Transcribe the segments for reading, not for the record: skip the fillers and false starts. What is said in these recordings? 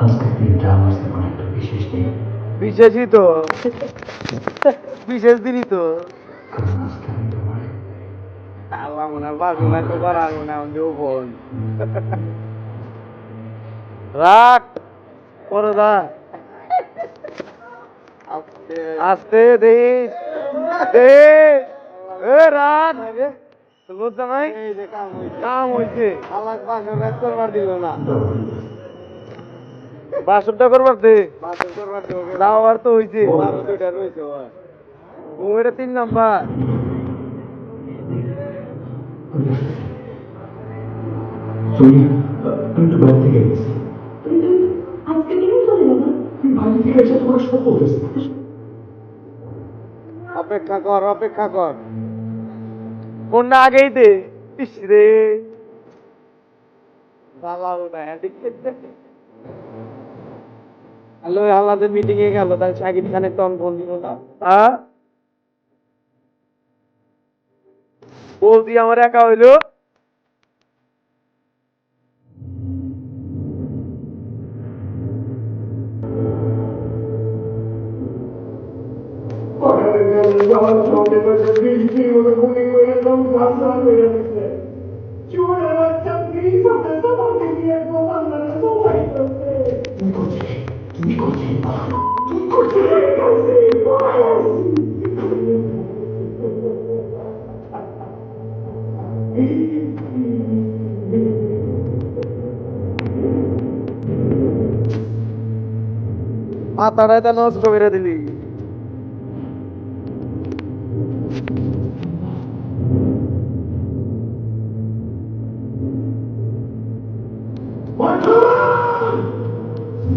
আজকের দিনটা আমার জীবনে একটা বিশেষ দিন। বিশেষই তো, বিশেষ দিনই তো। কারণ আজকে আমি তোমার আল্লাহ মনে পারবো না তো করার মনে আমাকে ফোন রাখ পরে দা আস্তে দে দে এ রাখ লজ্জা নাই কাম হয়েছে আল্লাহ বাসর রাখ করবার দিল না বাসরটা করবার দে দাও আর তো হয়েছে ও এটা 3 নাম্বার সোনিয়া, আমি একটু বাইরে থেকে গেছি। আজকে কেন চলে গেল? বাইরে থেকে এসে তোমার সব বলতেছি। অপেক্ষা কর অপেক্ষা কর ফোনটা আগেই দে ইস রে হ্যালো আল্লাদের মিটিং এ গেল তাই শাকিব খানের তখন ফোন দিল না বলছি আমার একা হইলো মাথাটা এটা নষ্ট করে দিলি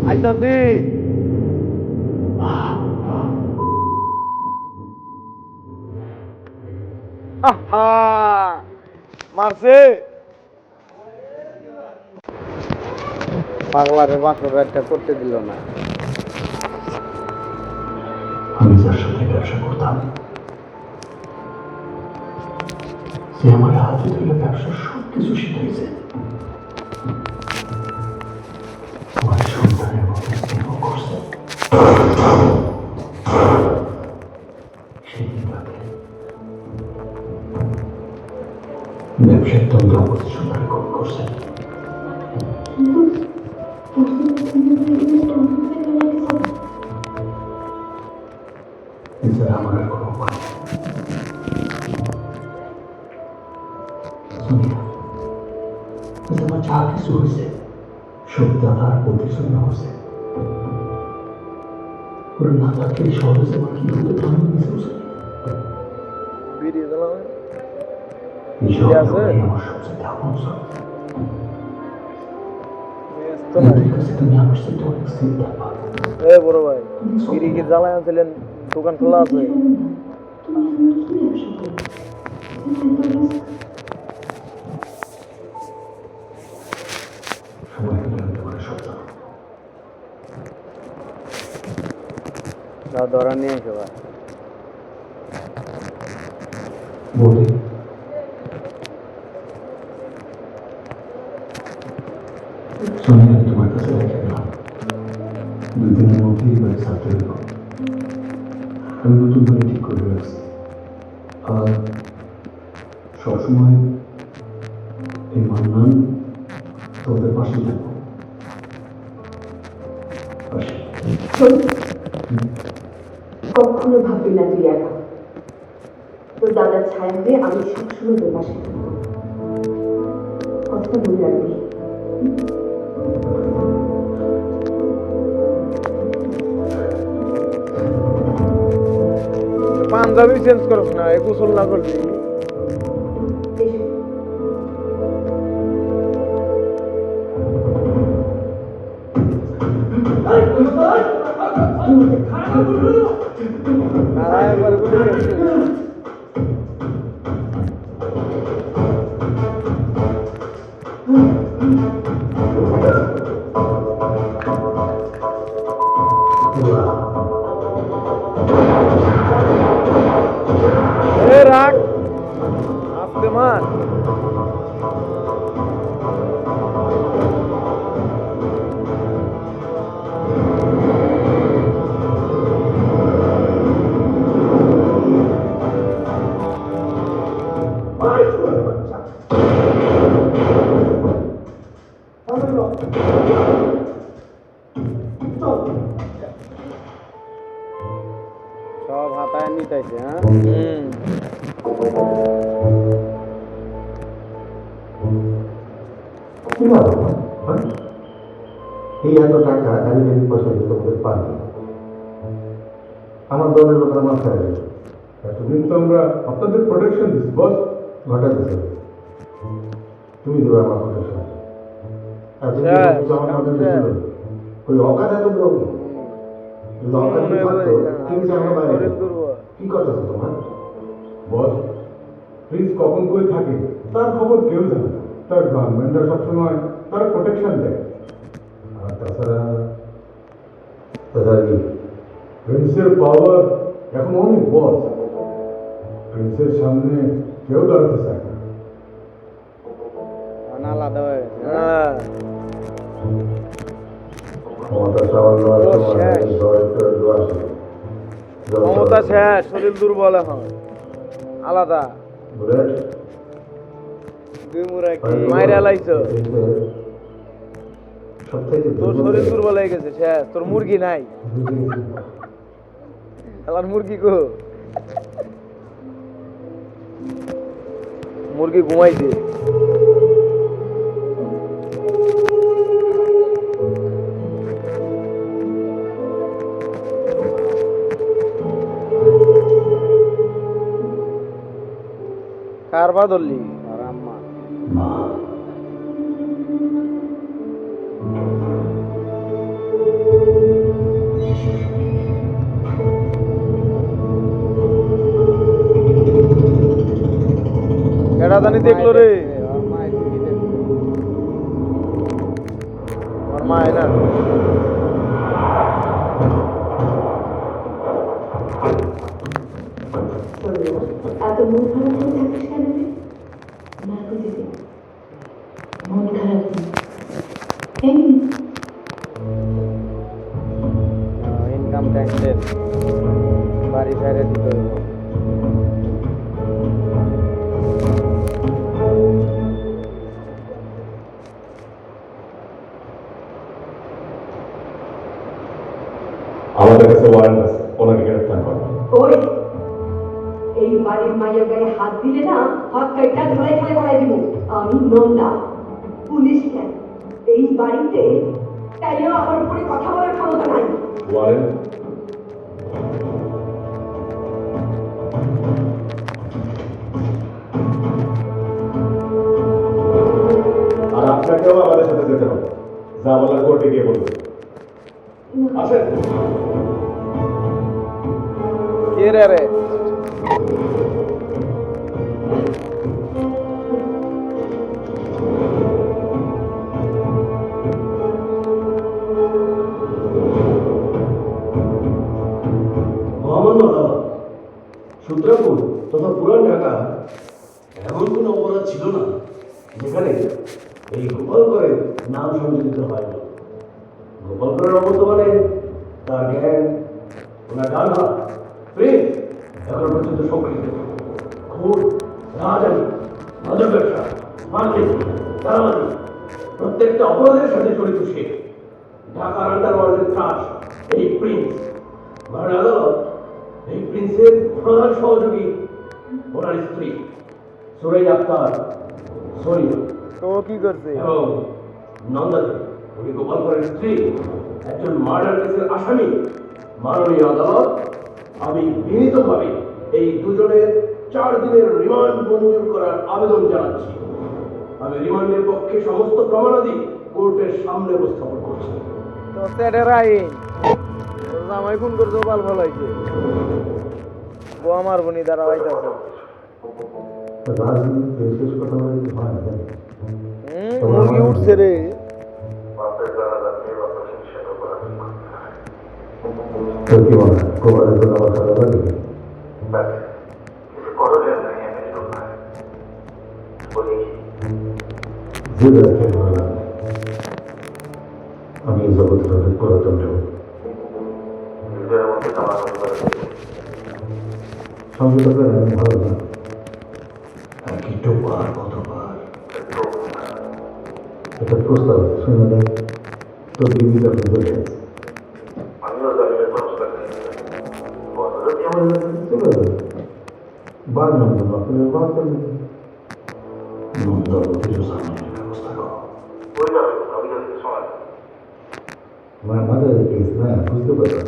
আইতাছি আহা মারছে পাগলারে বাসর একটা করতে দিল না আমি যার সাথে ব্যবসা করতাম সে আমার হাতে ধরে ব্যবসার সব কিছু শিখাইছে। আমার সন্তানের মতো স্নেহ করছে। সেদিন রাতে ব্যবসার তন্ত্র আমাদের সন্তানে কম করছে। এছাড়া আমার আর কোনো উপায় নেই। সোনিয়া, আমার যা কিছু হয়েছে সব দাদার প্রতিশোধ হয়েছে। ওরা না থাকলে এই শহরে আমার কি হতো তা আমি নিজে বুঝি। বেরিয়ে গেল এই শহরে আমার সবচেয়ে আপনজন। ওদের কাছে তুমি আমার সাথে অনেক স্নেহ থাকবা। এ বড় ভাই বিড়ি কি জ্বালায় আনছিলেন দোকান খোলা আছে সময় হলে আমি তোমার সব জানো। ধরা নিয়ে এসো ভাই বলি সোনিয়া, আমি তোমার কাছে রেখে গেলাম। 2 দিনের মধ্যেই বাড়ি ছাড়তে হইব। আমি নতুন বাড়ি ঠিক করে রাখছি। আর সবসময় এই মান্নান তোদের পাশে থাকবো। কখনো ভাববি না তুই একা তোর দাদার ছায়া হয়ে আমি সবসময় তোর পাশে থাকবো কথাটা মনে রাখবি পাঞ্জাবি চেঞ্জ করছ না এ গোসল না করলি সব হাতায় নিতেছে, হ্যাঁ? কি লাভ আমার, হ্যাঁ? এই এত টাকা গাড়ি গাড়ি পয়সা দিয়ে তোমাদের পারবে আমার দলের লোকের মাথায় আসবে এতদিন তো আমরা আপনাদের প্রোটেকশন দিচ্ছি বস। ঘটা দিতে তুমি দেবে আমার প্রোটেকশন স্যার, আমার মনে স্যার। ছিল ওই অকাজ এত লোক যদি অকাজ থাকতো তুমি যে আমার বাইরে শরীর দুর্বল। কি কথা তোমার বস, প্রিন্স কখন কই থাকে তার খবর কেউ জানে না। তার গভর্নমেন্টরা সবসময় তার প্রোটেকশন দেয়। আর তাছাড়া কি প্রিন্সের পাওয়ার এখন অনেক বস। প্রিন্সের সামনে কেউ দাঁড়াতে চায় না। আলাদা হয়ে গেছে। হ্যাঁ। ক্ষমতা সামান্য আছে ও, শেষ। ক্ষমতা শেষ, শরীর দুর্বল এখন আলাদা। বুলেট দুই মুড়া কি মাইরা লাইছো, সব থেকে তোর শরীর দুর্বল হয়ে গেছে শেষ। তোর মুরগি নাই, আমার মুরগি কো? মুরগি ঘুমাইছে। কার বা ধরলি? আর আম্মা। মা কেডা জানি দেখলো রে? ওর মা না। এত মন খারাপ করে থাকিস কেন রে? না বুঝেছি, মন খারাপ নেই, এমনি। ইনকাম ট্যাক্সের বাড়ি ছেড়ে দিতে হইব। আমাদের কাছে ওয়ারেন্ট আছে, ওনাকে গ্রেফতার করা। ওই এই বাড়ির মায়ের গায়ে হাত দিলে না, হাত কাইটা ধরে খেলে করাই দিব। আমি নন্দা, পুলিশ কেন এই বাড়িতে, তাইও আমার উপরে কথা বলার ক্ষমতা নাই। ওয়ারেন্ট আর আপনাকেও আমাদের সাথে যেতে হবে। যা বলার কোর্টে গিয়ে বলবেন। আসেন। কে রে রে? মহামান্য আদালত, সূত্রাপুর তথা পুরান ঢাকা এমন কোনো অপরাধ ছিল না যেখানে এই গোপালকরের নাম সংযোজিত হয়নি। গোপালকরের অবর্তমানে তার জ্ঞান, ওনার ডান হাত প্রেম এখনো পর্যন্ত সংকলিত। খুন, রাহাজানি, মাদক ব্যবসা, মার্কেট, চালাবাজি প্রত্যেকটা অপরাধের সাথে জড়িত সে। ঢাকার আন্ডারওয়ার্ল্ডের ত্রাস এই প্রিন্স। মাননীয় আদালত, এই প্রিন্সের প্রধান সহযোগী ওনার স্ত্রী সুরাই আক্তার সোনিয়া তো কি করছে? এবং নন্দাজি, উনি গোপালপুরের স্ত্রী, একজন মার্ডার কেসের আসামি। মাননীয় আদালত, আমি বিনীতভাবে এই দুজনের 4 দিনের রিমান্ড মঞ্জুর করার আবেদন জানাচ্ছি। আমি রিমান্ডের পক্ষে সমস্ত প্রমাণাদি কোর্টের সামনে উপস্থাপন করছি। তো সেটের আইন জামাই খুন করছে, বাল ফলাইছে। ও আমার বোনি দ্বারা হইতাছে। রাজনীতি শেষ কথা বলে কি হয় না জানি? মুরগি উঠছে রে। তোর কি মনে হয় কোবারের জন্য আমার সাথে লাগবে? জীবনে খেয়ে বললাম আমি এই জগতের অনেক পুরাতন লোক। সংযত করে আমি ভালো না আর কি টোপার কতবার এটা প্রস্তাব শুনে দেখ তোর বিবিটা বুঝে গেছে করে বাদ করবে। নন্দার অভিযোগ সামনের ব্যবস্থা করো। আমাদের কেস না বুঝতে পারছো?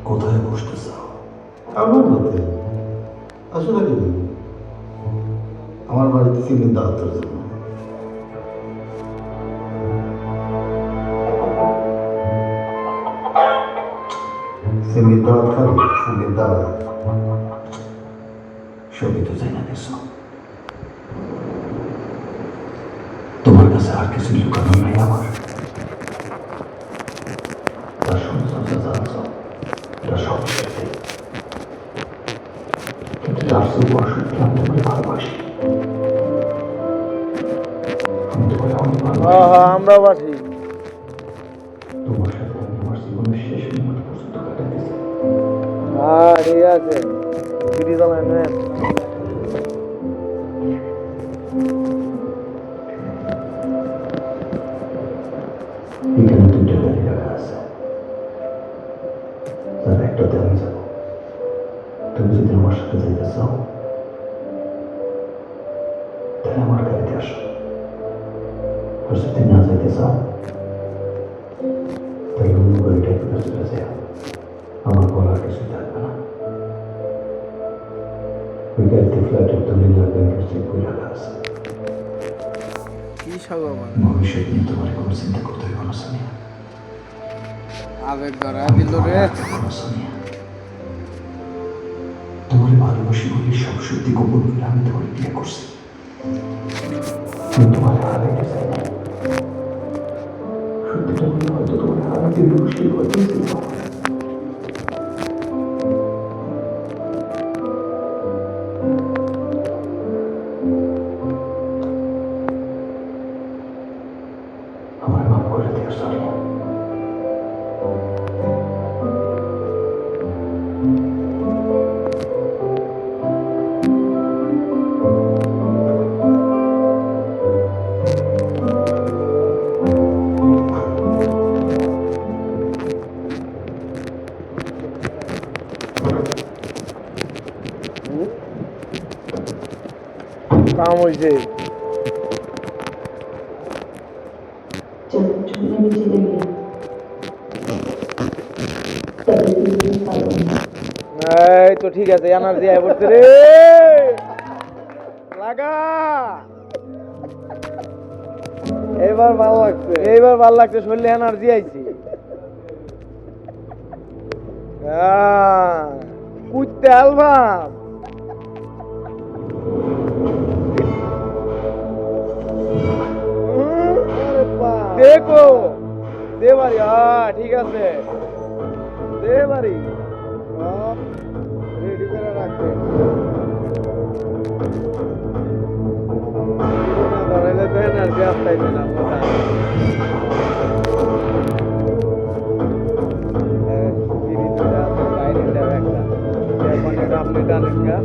কোথায় বসতে চাও? আমার মতে আসলে কি আমার বাড়িতে সিমের দাওয়াতের জন্য। সিমের দাওয়াত খাবি? সিমের দাওয়াত সবই তো জানা গেছো। তোমার কাছে আর কিছু লুকানো নাই আমার। তার শুনছো যা জানছো এটা সব সত্যি। কিন্তু তার চেয়ে বড় সত্যি আমি তোমাকে ভালোবাসি। আমি তোমাকে অনেক ভালোবাসি। আমরা বাসি। তোমার সাথে আমি আমার জীবনের শেষ মুহূর্ত পর্যন্ত কাটাতেছি। হ্যাঁ ঠিক আছে, বিড়ি জ্বালায় নেন। এখানে দুইটা গাড়ি রাখা আছে, তার একটাতে আমি যাব। তুমি যদি আমার সাথে যাইতে চাও তাহলে আমার গাড়িতে আসো, আর যদি না যাইতে চাও তাহলে অন্য গাড়িটা করে চলে যায়। আমার বলার কিছু থাকবে না। ওই গাড়িতে ফ্ল্যাটের দলিল আর ব্যাংকের চেক বই রাখা আছে। কি সাগর মানে ভবিষ্যৎ নিয়ে তোমার কোনো চিন্তা করতে হবে না সোনিয়া। আবেগ ধরা দিল রে। সোনিয়া, তোমার ভালোবাসি বলে সব সত্যি গোপন করে আমি তোমার বিয়ে করছি। আমি তোমার হারাইতে চাই না। সত্যিটা বলে হয়তো তোমার হারাতে মুশকিল হয়েছিল। আমার মাফ করে দিও সোনিয়া। কাম হয়েছে। চলো চলে আমি চলে গেলাম। তবে তুমি পারো না। এই তো ঠিক আছে, এনার্জি আয় পড়ছে রে। লাগা, এইবার ভালো লাগছে, এইবার ভালো লাগছে, শরীরে এনার্জি আইছি। কুইতে অ্যালবাম দেখো দে বাড়ি। হ্যাঁ ঠিক আছে, দে বাড়ি সব রেডি করে রাখবে। ধরাইলে তো এনার্জি আসতেছে না কথা। আপনি টানেন গা,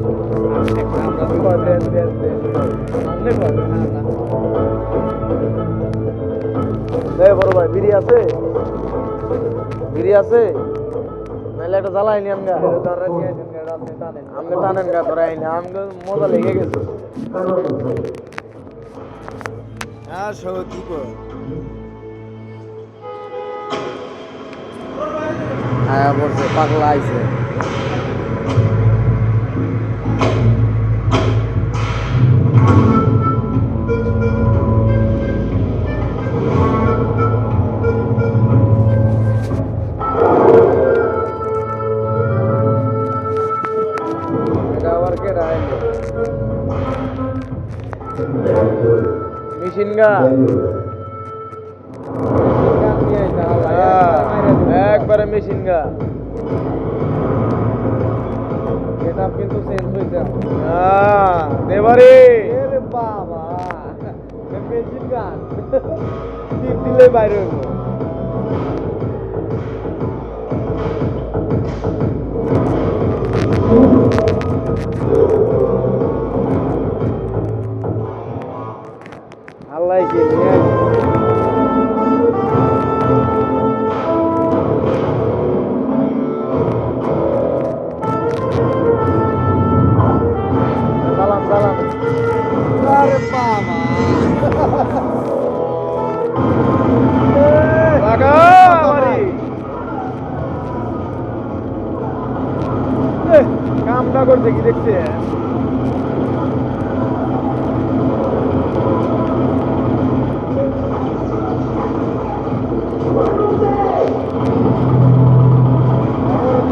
আমরা তো দেন দেন দেন সামনে করে না। বড় ভাই বিড়ি আছে? বিড়ি আছে? নাহলে একটা জ্বালাই নিয়ে আমগা ধরে নিয়ে আপনি টানেন, আপনি টানেন গা ধরে আইনা আমগা মজা লেগে গেছে। হ্যাঁ সব ঠিক হ্যাঁ বলছে পাগলা আইছে। মেশিন গান একবারে মেশিন গান। এটা কিন্তু চেঞ্জ হয়েছে দেবারে বাবা, মেশিন গান টিপ দিলে বাইরে হইব। আল্লাহ কে নিয়ে করছে কি দেখছে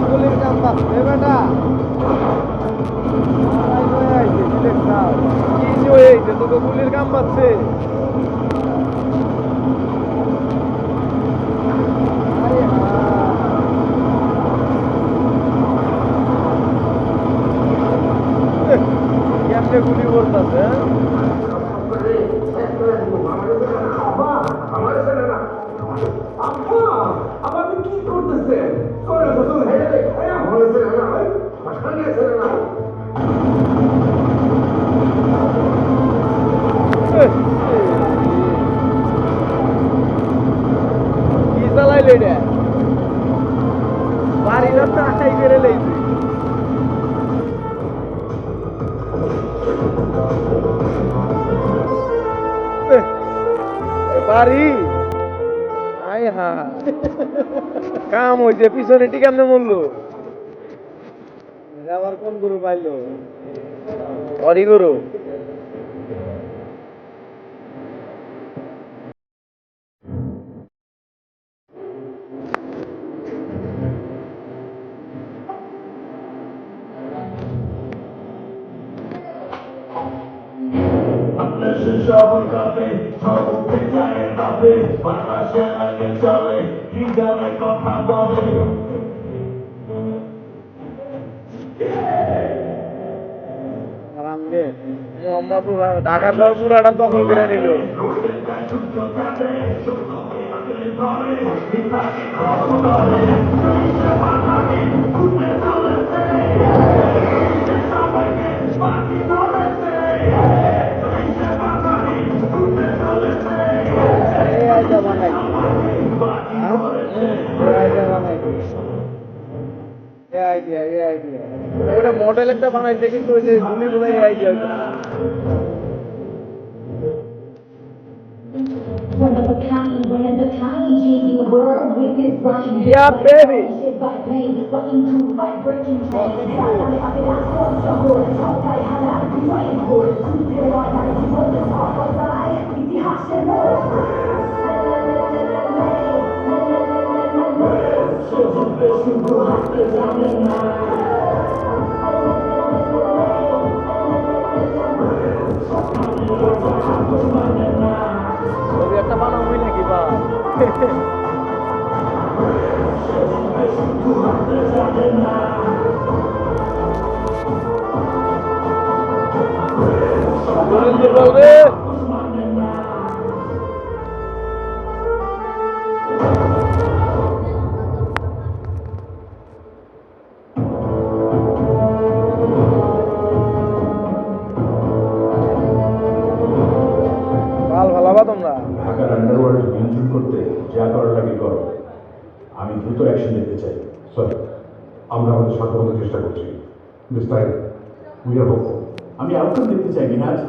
গুলির কাম পাচ্ছে বেটা কি হয়েছে তোকে গুলির কাম পাচ্ছে কেমনে গুলি করতেছে আপনি কি করতেছেন কি চালাইলে রে বাড়ি না টাকাই বেড়ে লেগেছে বাড়ি আয় হা কাম হয়েছে পিছনে টি কেমনে মরলো আবার কোন গরু পাইলো অরি গরু ঢাকা শহর পুরাটা দখল করে নিল মডেল একটা বানাইছে কিন্তু ওই যে গুলি গুলাই idea One of a kind, brand of time, changing the world with this rhyme. Yeah, baby. Shit by pain, fucking to fight, breaking chains. Dale, a pedazo, sabor, toca y jala, fighting for it. Pero hay nadie que puede pasar, y te hace ছবি একটা বানাবই নাকি বা বলবে তোমরা ঢাকার underworld নিয়ন্ত্রণ করতে যা করার লাগে করো আমি দ্রুত অ্যাকশন নিতে চাই স্যার আমরা আমাদের সাধ্যমতো চেষ্টা করছি this time we are hopeful. আমি আউটকাম দেখতে চাই মিনাজ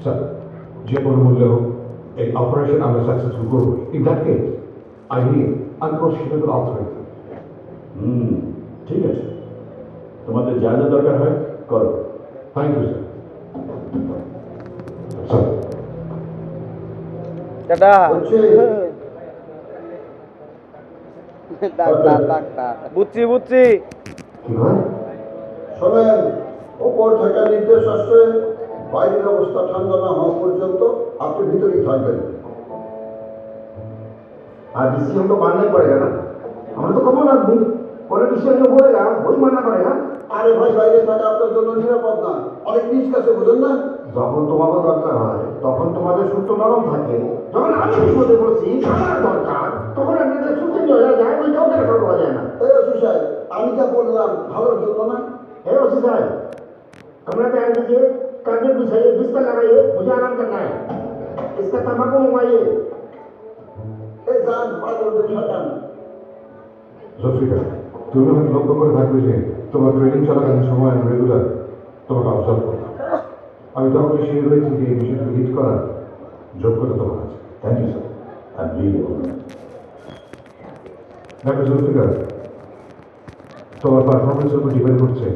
স্যার যে কোনো মূল্যে হোক এই অপারেশন আমরা সাকসেসফুল করবো। In that case I need unconstitutional authority. ঠিক আছে তোমাদের যা যা দরকার হয় করো। Thank you sir. Sir tata বুঝছি বুঝছি কি হয়? শোনেন, ওপর থেকে নির্দেশ আসছে বাইরের অবস্থা ঠান্ডা না হওয়া পর্যন্ত আপনি ভিতরেই থাকবেন। আর ডিসিশন तो मानना ही पड़ेगा ना, हमें तो कमल आदमी पॉलिटिशियन जो बोलेगा वही मानना पड़ेगा। আরে ভাই, বাইরে থাকা আপনার জন্য নিরাপদ না, অনেক রিস্ক আছে, বুঝেন না? যখন তোমাকে দরকার হয় তখন তোমাদের সূত্র নরম থাকে, যখন আমি বিপদে পড়ছি আমার দরকার তখন আপনাদের সূত্র হয়ে যায়, ওই কাউকে রেকর্ড করা যায় না। এই ওসি সাহেব, আমি যা বললাম ভালোর জন্য না। हे ओसी साहब, कमरा तैयार कीजिए, कारपेट बिछाइए, बिस्तर लगाइए, मुझे आराम करना है। इसका तंबाकू मंगवाइए। এই যান, পাগলদের সাজান। জফরিকা, তুমি হয়তো লক্ষ্য করে থাকবে যে তোমার ট্রেনিং চলাকালীন সময় আমি রেগুলার তোমাকে অবজার্ভ করতাম। আমি তখন শিওর হয়েছি যে এই বিষয়টি লিড করার যোগ্যতা তোমার আছে। Thank you sir. আর রিয়েলি দেখো জফরিকা, তোমার পারফরমেন্সের উপর ডিপেন্ড করছে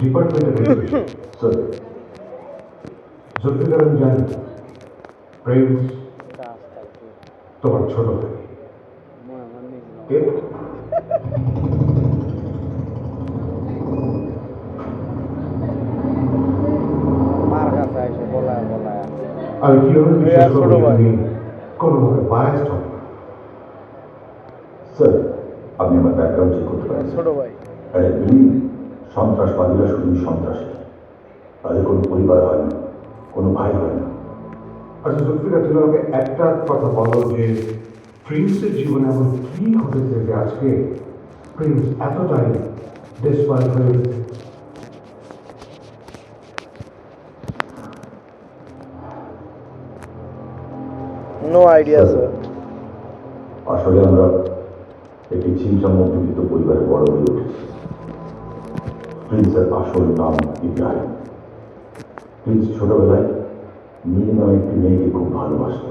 ডিপার্টমেন্টের এডুকেশন স্যার জুলফিকার আমি জানি প্রিন্স তোমার ছোট ভাই কে? মার কাছে এসে বলায় বলায় আমি কিভাবে বিশ্বাস ছোট করবো ভাই। তুমি কোনোভাবে বায়াসড হবে না? স্যার আপনি আমার ব্যাকগ্রাউন্ড চেক করতে পারেন ছোট ভাই আর I believe সন্ত্রাসবাদীরা শুধুই সন্ত্রাসী, তাদের কোনো পরিবার হয় না, কোনো ভাই হয় না। আচ্ছা জুলফিকার, তুমি আমাকে একটা কথা বলো যে প্রিন্সের জীবনে এমন কি ঘটেছে যে আজকে প্রিন্স এতটাই ডেসপারেট হয়ে গেছে? নো আইডিয়া স্যার আসলে আমরা একটি ছিমছাম মধ্যবিত্ত পরিবারে বড় হয়ে উঠেছি। প্রিন্সের আসল নাম ইব্রাহিম। প্রিন্স ছোটবেলায় মিলি নামে একটি মেয়েকে খুব ভালোবাসত।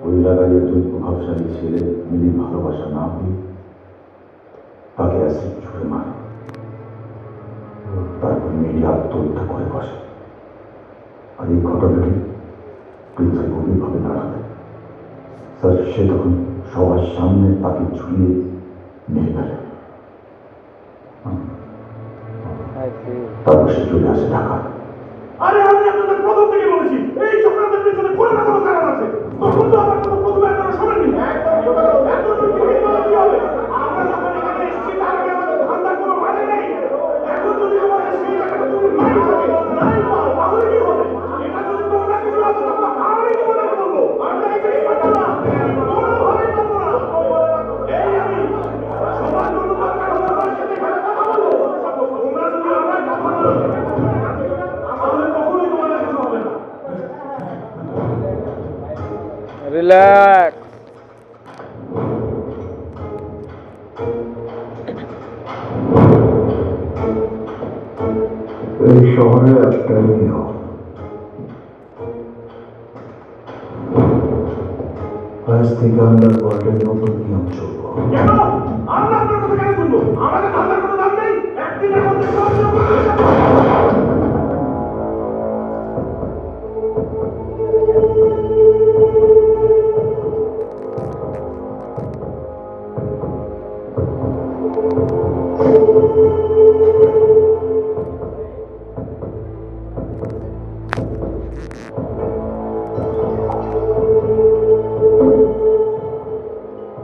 ওই এলাকার একজন প্রভাবশালী ছেলে মিলির ভালোবাসা না পেয়ে তাকে অ্যাসিড ছুঁড়ে মারে। তারপর মিলি আত্মহত্যা করে বসে। আর এই ঘটনাটি প্রিন্সের গভীরভাবে নাড়া দেয়। স্যার সে তখন সবার সামনে তাকে ঝুলিয়ে মেরে ফেলে। তারপর সে চলে আসে ঢাকা। আরে আমি আপনাদের প্রথম থেকে বলেছি এই চক্রান্তের পেছনে কোনো না কোনো কারণ আছে। তখন তো আমার কথা প্রথমে আপনারা শোনেননি। এত কি হবে? আমরা যখন এখানে এসেছি তার আগে আমাদের ধান্দা কোনো মানে নেই। এখন যদি আমাদের সেই জায়গাটা তুমি নাই থাকে, নাই পাও, তাহলে কি হবে? এটা যদি তোমরা কিছু না করো, আমি তোমাদেরকে বলবো আমরা এই জিনিস পারবো না, কোনোভাবেই পারবো না। এই আমি সবার জন্য দরকার হলে আমার সাথে এখানে কথা বলবো। তোমরা যদি আমার কথা বলো তাহলে কখনোই তোমাদের কিছু হবে না। রিল্যাক্স এই শহরে একটা নিয়ম, আজ থেকে আন্ডারওয়ার্ল্ডের নতুন নিয়ম চলবো। কেন? আমরা আপনার কথা কেন শুনবো? আমাদের ধান্দার কোনো দাম নেই। একদিনের মধ্যে সব নিয়ম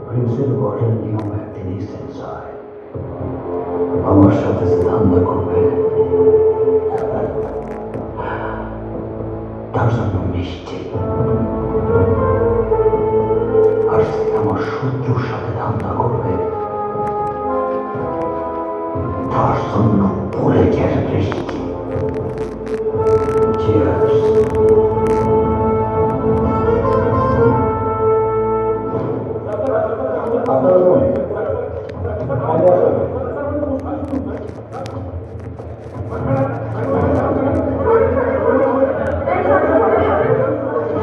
প্রিন্সের ওয়ার্ডের নিয়ম একদিনই চেঞ্জ হয়। আমার সাথে যে ধান্দা করবে তার জন্য নিশ্চিত, আর যে আমার শত্রুর সাথে ধান্দা করবে তার জন্য বুলেটের বৃষ্টি। Cheers.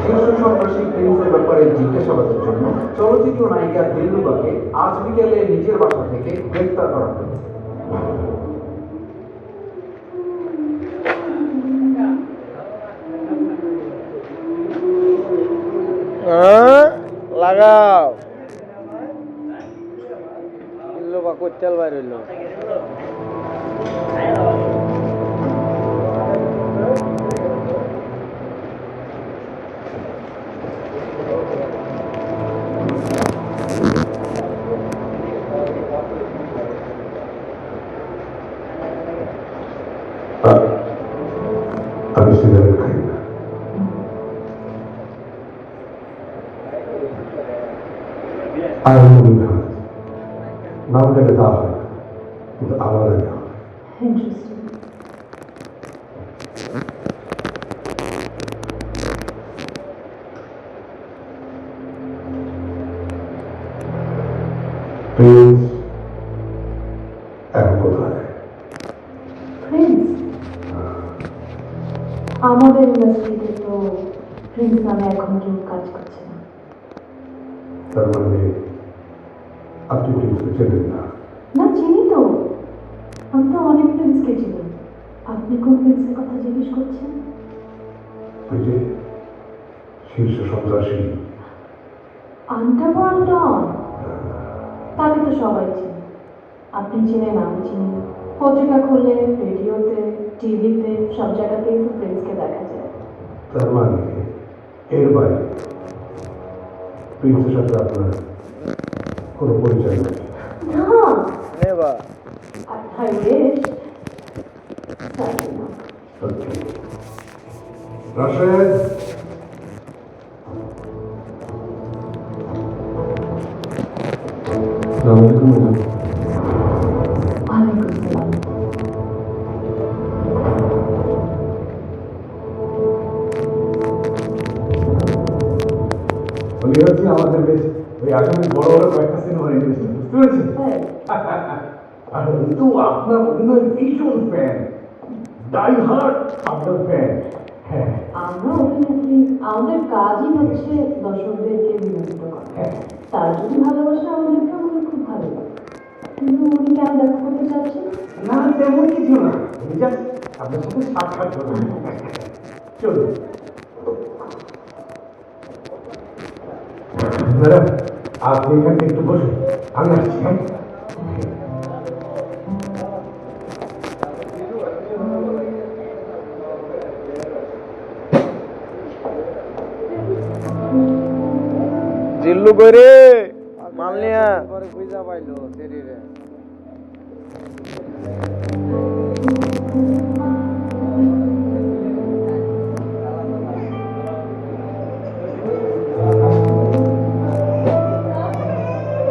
শীর্ষ সন্ত্রাসী প্রিন্সের ব্যাপারে জিজ্ঞাসাবাদের জন্য চলচ্চিত্র নায়িকা দিলরুবাকে আজ বিকেলে নিজের বাসা থেকে গ্রেফতার করা হয়েছে। লাগাও বা কোচাল বাইর হইল আমি সিগারেট খাই না। আর নামটাকে দেওয়া হয় না, কিন্তু আলাদা দেওয়া হয়। Interesting. প্রিন্স এখন কোথায়? প্রিন্স আমাদের ইন্ডাস্ট্রিতে তো প্রিন্স নামে এখন কেউ কাজ করছে না। তার মানে আপনি প্রিন্সকে চেনেন না? না চিনি তো, আমি তো অনেক প্রিন্সকে চিনি। আপনি কোন প্রিন্সের কথা জিজ্ঞেস করছেন? ওই যে শীর্ষ সন্ত্রাসী আন্ডারওয়ার্ল্ড ডন, তাকে তো সবাই চিনি। আপনি চিনেন, আমি চিনি। পত্রিকা খুললে, রেডিওতে, টিভিতে, সব জায়গাতেই তো প্রিন্সকে দেখা যায়। তার মানে এর বাইরে প্রিন্সের সাথে আপনার কোনো পরিচয় নেই। না, নেবা I wish. Sadly not. ওকে রাশেদ আসসালামু আলাইকুম ম্যাডাম। ওয়ালাইকুম সালাম। বলি হচ্ছে আমাদের বেশ ওই আগামী বড় বড় কয়েকটা সিনেমার ইনভেস্টমেন্ট, বুঝতে পেরেছেন? আর উনি তো আপনার অভিনয়ের ভীষণ ফ্যান, ডাই হার্ড আপনার ফ্যান। হ্যাঁ আমরা অভিনেত্রী, আমাদের কাজই হচ্ছে দর্শকদেরকে বিনোদিত করা। তার যদি ভালোবাসে আমাদেরকে, আমাদের খুব ভালো লাগে। কিন্তু উনি কেন দেখা করতে চাচ্ছেন? না তেমন কিছু না, উনি জাস্ট আপনার সাথে সাক্ষাৎ করবেন। চলুন ম্যাডাম, আপনি এখানে একটু বসুন, আমি আসছি। হ্যাঁ জিল্লু করে মানলিয়া পরে খুঁজা পাইলো শরীরে।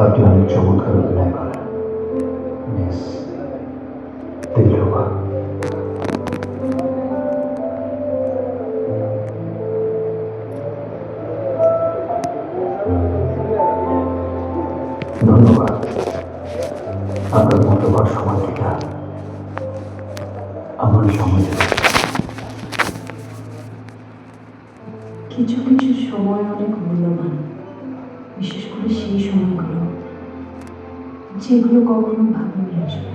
আপনি অনেক চমৎকার অভিনয় করেন মিস দিলরুবা। ধন্যবাদ আপনার মূল্যবান সময় থেকে আমার সময় দেবেন। কিছু কিছু সময় অনেক মূল্যবান, বিশেষ করে সেই সময়গুলো যেগুলো কখনো ভাবিনি আসবে।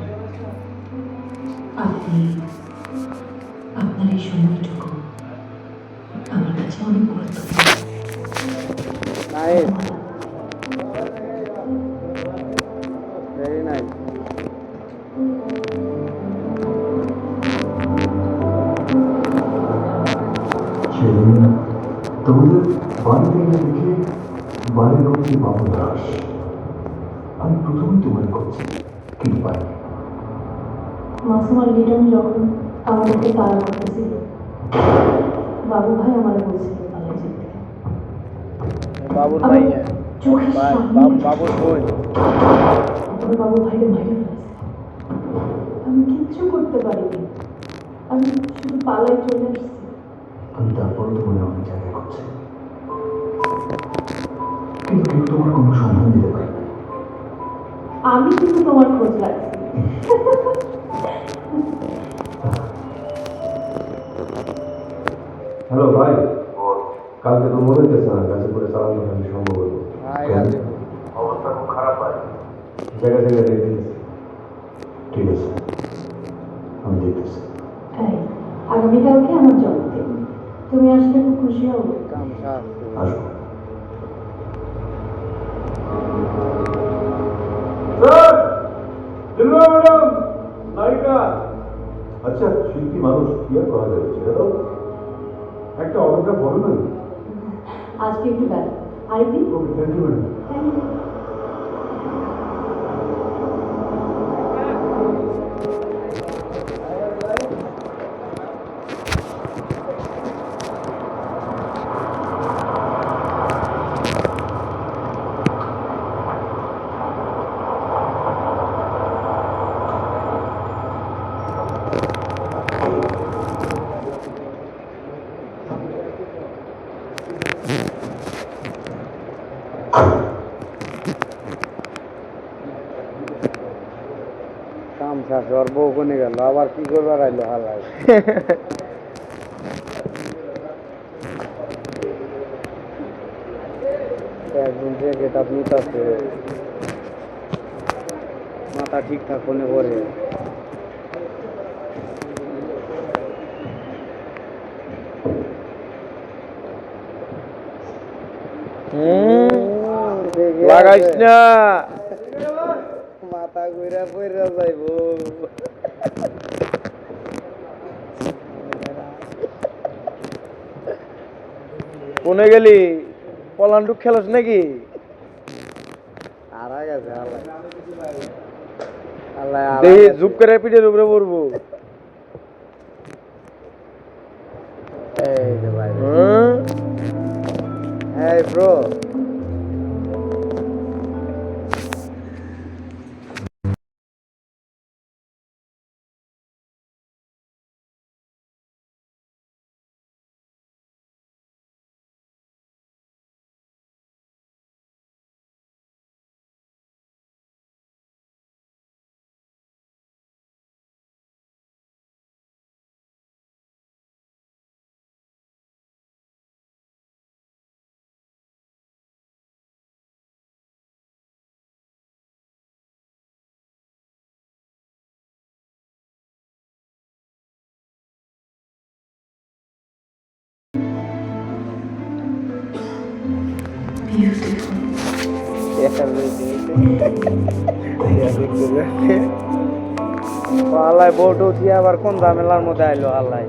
আপনি আপনার এই সময়টুকু আমার কাছে অনেক গুরুত্বপূর্ণ। Nice, very nice. সেদিন তোমাদের বাড়িতে গিয়ে দেখি বাড়ির লোকটি বাবু দাস। আমি প্রথমেই তোমায় করছি কিন্তু পাইনি। মাসুমার লিটন যখন আমাদেরকে তাড়া করতেছিল, বাবু ভাই আমার বলছিল পালিয়ে যেতে। বাবুর আমার ভাইয়া, চোখের সামনে বাবুর বোন। তারপরে বাবু ভাইকে মাইরে ফেলেছে। আমি কিচ্ছু করতে পারিনি, আমি শুধু পালাই চলে আসছি। আমি তারপর তোমায় অনেক জায়গায় করছি, কিন্তু কেউ তোমার কোনো সন্ধান দিতে পারবে না। আমি কিন্তু তোমার খোঁজ রাখছি। হ্যালো ভাই, কালকে তো মনে হইতেছে না কাছে করে চালান আমি সম্ভব হইব। অবস্থা খুব খারাপ হয়। জায়গা জায়গায় রেখে দিয়েছি। ঠিক আছে, আমি দেখতেছি। এই, আগামীকালকে আমার জন্মদিন, তুমি আসলে খুব খুশি হবো। আসবো। আচ্ছা, শিল্পী মানুষ কি আর করা যাবে, ছেড়ে দাও। একটা অটোগ্রাফ হবে না? আজকে একটু ব্যস্ত, আরেকদিন। Okay, thank you madam. Thank you. কাম শেষ, ওর বউ কোনে গেল, আবার কি করবার আইলো হালাই। একজন যে গেট আপ নিতেছে, মাথা ঠিকঠাক কোনে করে। লাগাইস না, মাথা ঘুরে পড়ে যাইব। কোনে গেলি? পলান্ডুক খেলস নাকি? দেখি ঝুপ করে পিঠের উপরে পড়বো। Hey bro. আল্লাহ বোট উঠিয়ে আবার কোন ঝামেলার মধ্যে আইলো আল্লাহ।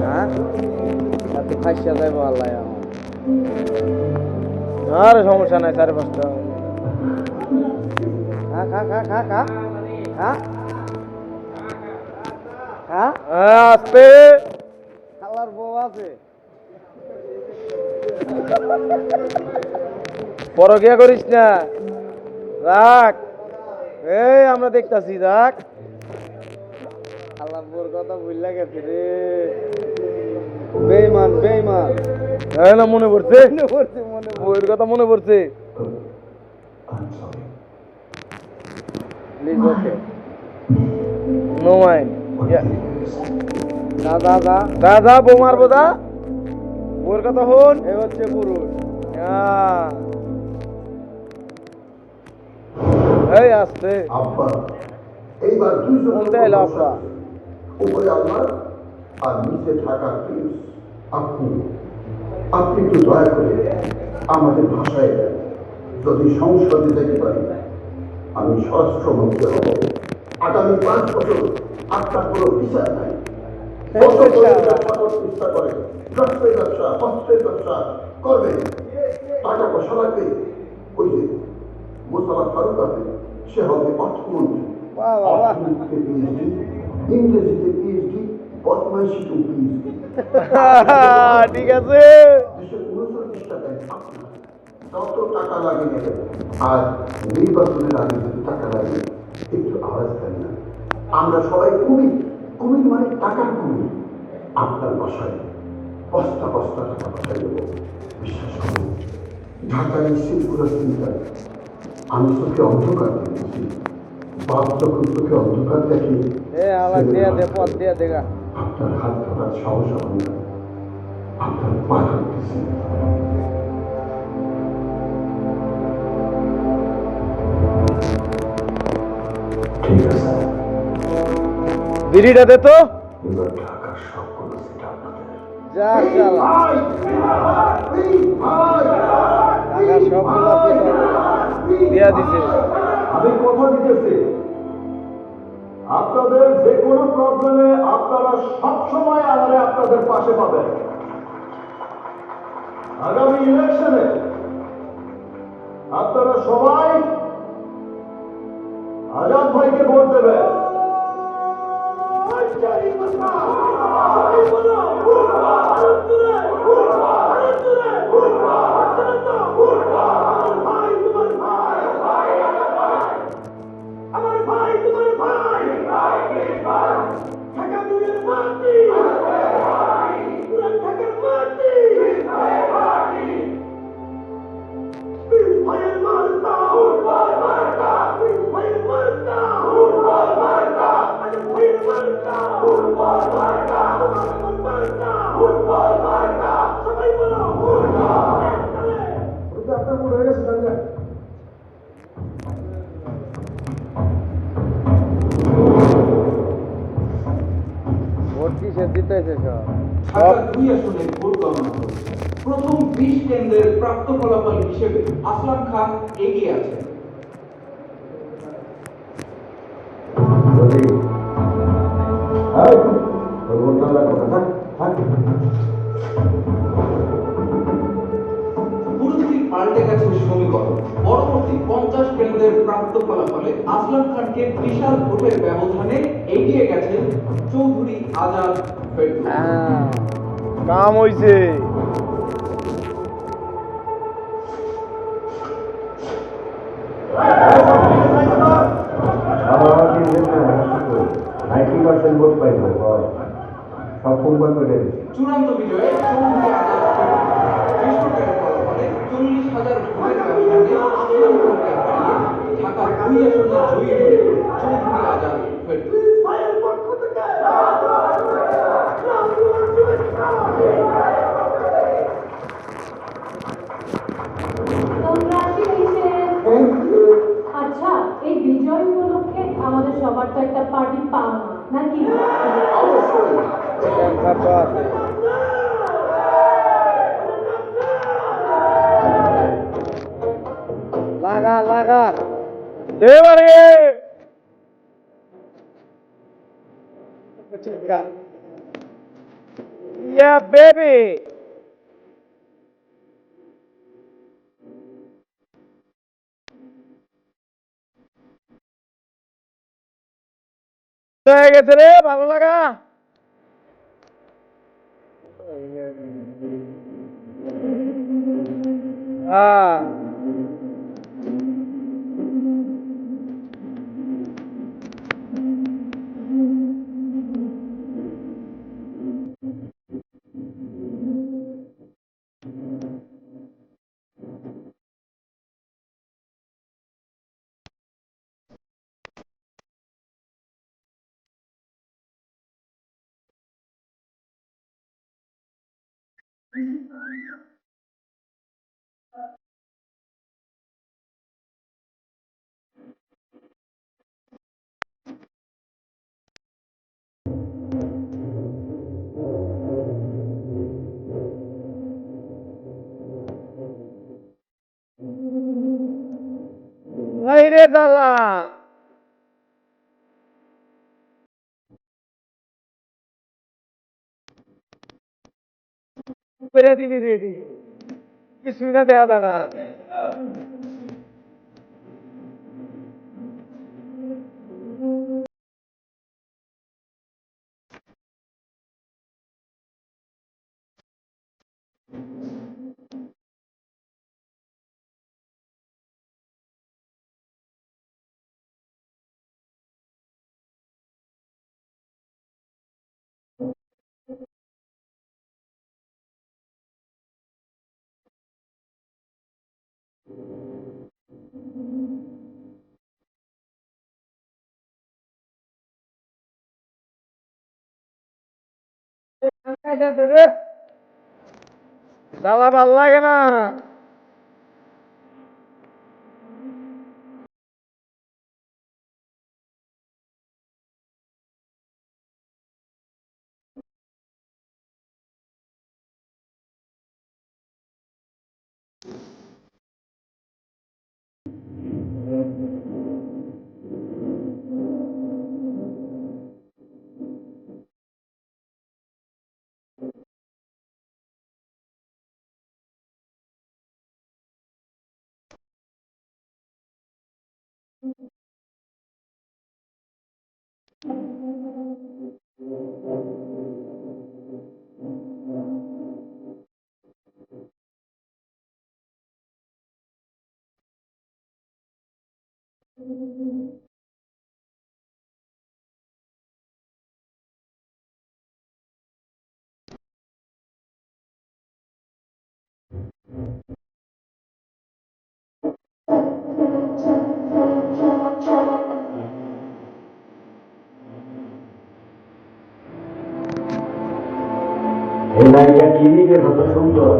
হ্যাঁ তুই খাইসা যাইবো আল্লাহ। আর সমস্যা নাই, 4-5টা খা খা খা খা খা খা খা। আস্তে খালার বউ আছে, পরকিয়া করিস না, রাখ। এই আমরা দেখতাছি, রাখ। খালার বউর কথা ভুললা গেছে রে, বেঈমান বেঈমান। না মনে পড়ছে, বউয়ের কথা মনে পড়ছে। Please okay, no mind. দাদা দাদা বউ মারবো, দা বউর কথা হন। এ হচ্ছে পুরুষ। এই আসতে আব্বা, এইবার দুইজন বলতে এলো আব্বা। উপরে আল্লাহ আর নিচে থাকা প্রিন্স। আপনি আপনি একটু দয়া করে আমাদের ভাষায় দেন। যদি সংসদে যেতে পারি, আমি স্বরাষ্ট্রমন্ত্রী হব। আগামী 5 বছর আপনার কোনো বিচার নাই। চেষ্টা করে রক্তের ব্যবসা, অস্ত্রের ব্যবসা করবেন, টাকা পয়সা লাগবে। ওই যে মোস্তফা ফারুক আছে, সে হবে অর্থমন্ত্রী। অর্থনীতিতে পিএইচডি, ইংরেজিতে পিএইচডি, বদমাইশিতে পিএইচডি। ঠিক আছে। দেশের 39টা ব্যাংক আপনার, যত টাকা লাগে নেবেন। আর নির্বাচনের আগে যদি টাকা লাগে একটু আওয়াজ দেন না। আমরা সবাই কুমির, কুমির মানে টাকার কুমির। আপনার বাসায় বস্তা বস্তা টাকা পাঠাই দেবো। বিশ্বাস করুন, ঢাকায় শিবপুরের চিন্তায় আমি চোখে অন্ধকার দেখেছি। বাপ যখন চোখে অন্ধকার দেখে, আপনার হাত ধরার সাহস হয় না, আপনার পা ধরতেছি। ঠিক আছে, বিড়িটা দে তো। এবার ঢাকার সবগুলো সিট আপনাদের। যা শালা, ঢাকার সবগুলো দিয়া দিছে। আমি কথা দিতেছি, আপনাদের যে কোনো প্রবলেমে আপনারা সবসময় আমারে আপনাদের পাশে পাবেন। আগামী ইলেকশনে আপনারা সবাই আজাদ ভাইকে ভোট দেবেন। Marta! ঢাকা 2 আসনে ভোট গণনা হচ্ছে। প্রথম 20 কেন্দ্রের প্রাপ্ত ফলাফল হিসেবে আসলাম খান এগিয়ে আছেন। পুরোপুরি পাল্টে গেছে সমীকরণ। পরবর্তী 50 কেন্দ্রের প্রাপ্ত ফলাফলে আসলাম খানকে বিশাল ভোটের ব্যবধানে এগিয়ে গেছেন চৌধুরী আজাদ ফেরদৌস। কাম হইছে। চূড়ান্ত বিজয়ে চৌধুরী আজাদ ফেরদৌস বেসরকারি ফলাফলে 40,000 ভোটের ব্যবধানে আসলাম খানকে হারিয়ে ঢাকা 2 আসনে জয়ী হলেন চৌধুরী আজাদ ফেরদৌস। আচ্ছা, এই বিজয় উপলক্ষে আমাদের সবার তো একটা পার্টি পাওনা নাকি? লাগা লাগা দেবারে Yeah, baby. হয়ে গেছে রে ভালো লাগা। হ্যাঁ ভাই রে দাদা পেরে দিবি রেডি কিছুই না দেয়া দাদা। দাদা ভাল লাগে না। এই নায়িকা টিভিতে কত সুন্দর,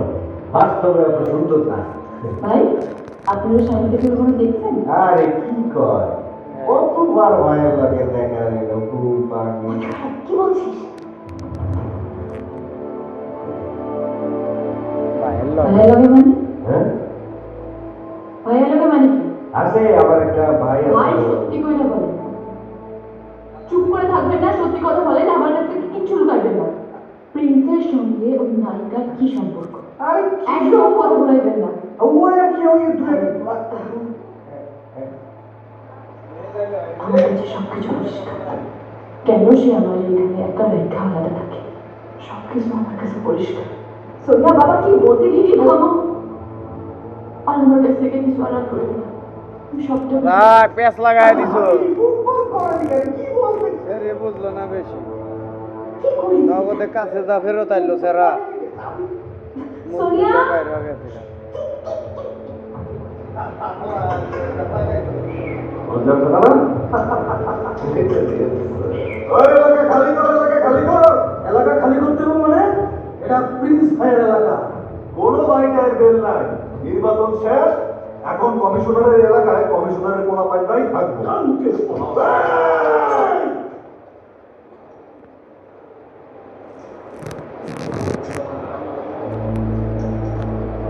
বাস্তবে এত সুন্দর না। ভাই, আপনারা সামনে থেকে কখনো দেখছেন? আরে কি কয়, কতবার মায়ের লাগে দেখা গেল ফুল পাখি। কি বলছিস? ভাইয়া লাগে মানে হ্যাঁ ভাইয়া লাগে মানে কি আছে আমার একটা ভাই ভাই আছে সত্যি কইরা বলেন চুপ করে থাকবেন না সত্যি কথা বলেন আমার কাছ থেকে কিচ্ছু লুকাইবেন না প্রিন্সের সঙ্গে ওই নায়িকার কি সম্পর্ক একদম কথা বলাইবেন না আমার কাছে সবকিছু পরিষ্কার কেন সে আমার এখানে একা রেখা আলাদা থাকে সবকিছু আমার কাছে পরিষ্কার সোনিয়া বাবা কি বলতে দিদি থামো আর আমার কাছ থেকে কিছু আড়াল করে না আমি সবটা রাখ পেঁচ লাগাই দিছো রে বুঝলো না বেশি কি করি নগদের কাছে যা ফেরত আইলো সেরা সোনিয়া বাইরে হয়ে গেছে এলাকা খালি করতে হবে মানে এটা প্রিন্স ভাইয়ের এলাকা কোনো বাড়িটার বেল নাই নির্বাচন শেষ এখন কমিশনারের এলাকায় কমিশনারের কোনো পাইটাই থাকবে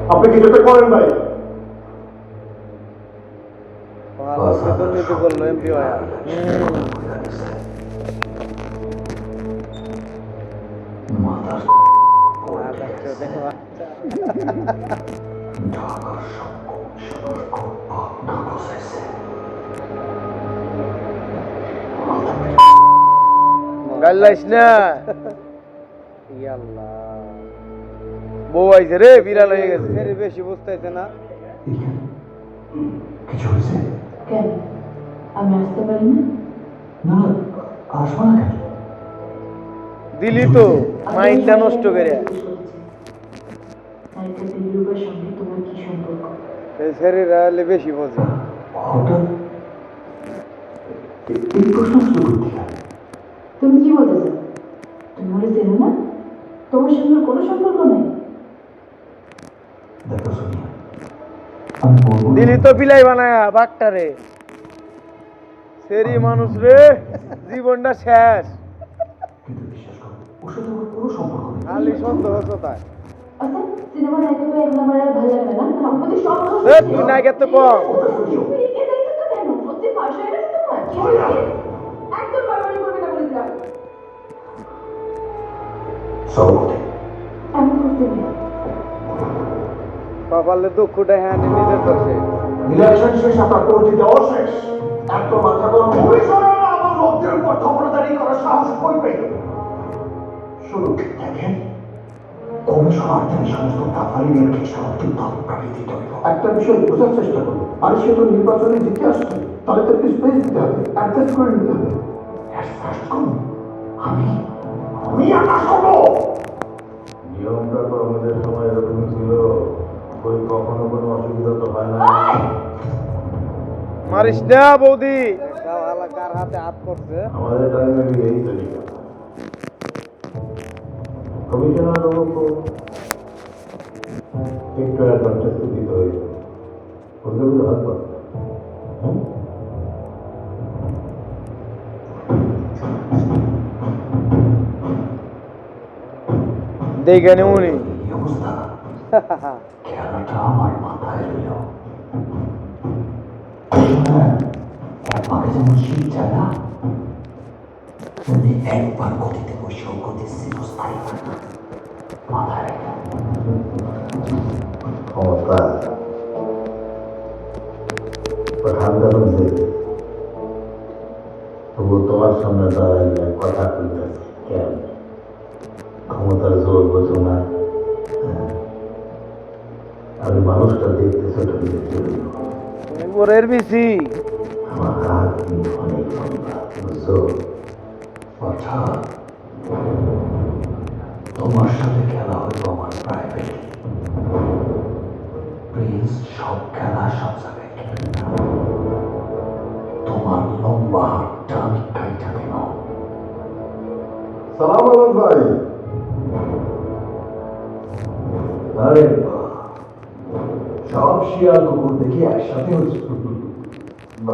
আপনি কিছু একটা করেন ভাই নিতে বললো এমপি হয় গাল্লাইস না ইয়াল্লাহ বউ আইছে রে বিড়াল হয়ে গেছে রে বেশি বুঝতেছে না কিছু হয়েছে কেন আমি আসতে পারি না না না আসবো না কেন দিলি তো মাইন্ডটা নষ্ট করে নায়িকা দিলরুবার সঙ্গে তোমার কি সম্পর্ক ছেলেরা হলে বেশি বোঝে হঠাৎ এই প্রশ্ন আসলো কোথা তুমি কি বলতে চাও তুমি ওরে চেনো না তোমার সঙ্গে কোনো সম্পর্ক নেই দেখো সোনিয়া আমি বলবো না। দিলি তো বিলাই বানায়া বাঘটারে সেরি মানুষ রে জীবনটা শেষ কিন্তু বিশ্বাস করো ওর সাথে আমার কোনো সম্পর্ক নেই খালি সন্দেহ হতো তাই আচ্ছা সিনেমা নায়িকা তো এখন আমার আর ভালো লাগে না না আমার মধ্যে সব তুই না গেত কম কেন সত্যি ফাঁস হয়ে গেছে তোমার কি একদম বাড়াবাড়ি করবে না বলে দিলাম সব কথা এমন করতে নেই কপালে দুঃখটা হ্যাঁ নিজের দোষে ইলেকশন শেষ আপনার পরিচিতি অশেষ এত মাথা গরম কমিশনার আমার লোকদের উপর খবরদারি করার সাহস কই পেল শুরু দেখেন কমিশনার তিনি সমস্ত দাফারিনের খেসারত কিন্তু আপনাকে দিতে হবে একটা বিষয় বোঝার চেষ্টা করুন আর সে তো নির্বাচনে জিতে আসছে তাহলে তো একটু স্পেস দিতে হবে অ্যাডজাস্ট করে নিতে হবে অ্যাডজাস্ট করুন আমি আকাশ করবো নিয়মটা তো আমাদের সময় এরকমই ছিল কই কখনো কোনো অসুবিধা তো হয় না মারিস না বৌদি কার হাতে হাত করছে আমাদের টাইমে এই তরিকা কমিশনার বাবুকে একটু অ্যাডভান্টেজ তো দিতে হয়েছে ওদের হাত পাচ্ছে দেখে উনি এই অবস্থা খেলাটা আমার মাথায় রইল একবারে যেমন শীত যায় না তেমনি একবার গতিতে বসেও গতি চিরস্থায়ী হয় না মাথায় রেখে ক্ষমতা প্রধান যে তবু তোমার সামনে দাঁড়াইলে কথা কইতেছি কেন ক্ষমতার জোর বোঝো না আমি মানুষটা দেখতে ছোট ওরের বেশি আমার হাত অনেক লম্বা বুঝছো অর্থাৎ তোমার সাথে খেলা হইল আমার প্রাইভেট প্রিন্স সব খেলা সব জায়গায় খেলে না তোমার লম্বা হাতটা আমি কাইটা দেব সালাম আলাইকুম ভাই আরে বাহ, সব শিয়াল কুকুর দেখি একসাথে হচ্ছে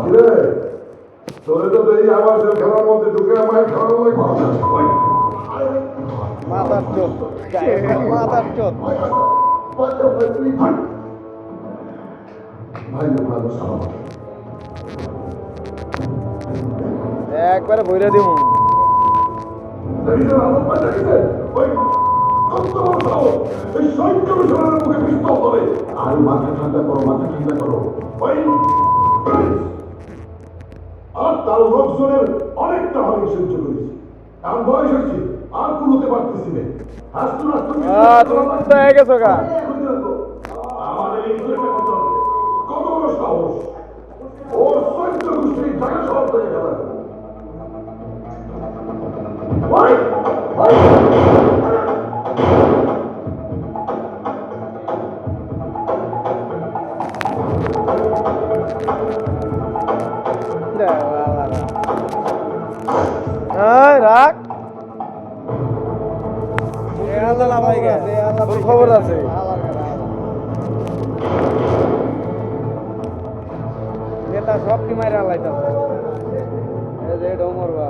কিরে তোরে তো দেখি আবার সে খেলার মধ্যে ঢুকে আমার খেলার মধ্যে মাথার চোখ মাথার চোখ বাঁচাও ভাই প্লিজ ভাই ভালো সালামাত একবারে বইরা দিব দেখেছেন আজব ভাই দেখেছেন ওই কত বড় সাহস এই শহীদ কমিশনারের মুখে পিস্তল ধরে আর মাথা ঠান্ডা করো ওই আর তার লোকজনের অনেকটা অনেক সহ্য করেছি এখন বয়স হয়েছে আর কুলোতে পারতেছি না হাসতো তুমি তো হয়ে গেছো গা আমাদের এই কিছু একটা করতে হবে কত বড় সাহস ওর চৈত্র গোষ্ঠীর ঢাকা শহর থেকে গেল রাখ তোর খবর আছে নেতা সব কি মাইরা লাইতাছে এই যে ডোমর বা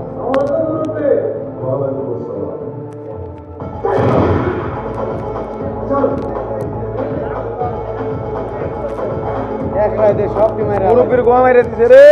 এক রাইতে সব কি মাইরা মুরব্বির গোয়া মাইরা দিছে রে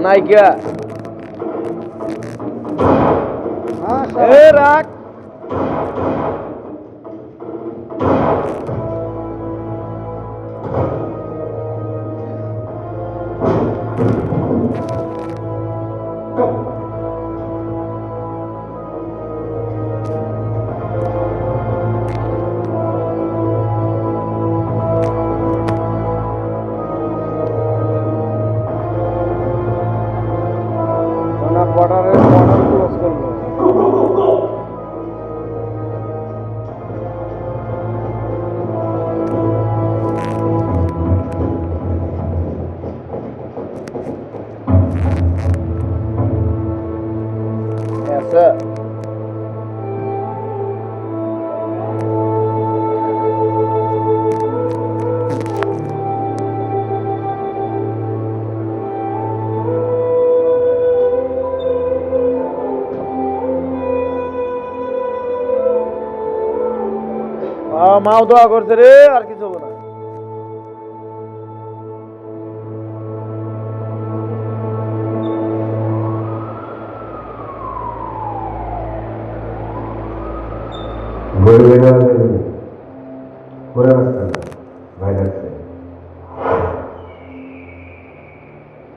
নাইকা রাখ বর্ডার ক্লোজ করবো মাও দোয়া করছে রে আর কিছু হবে না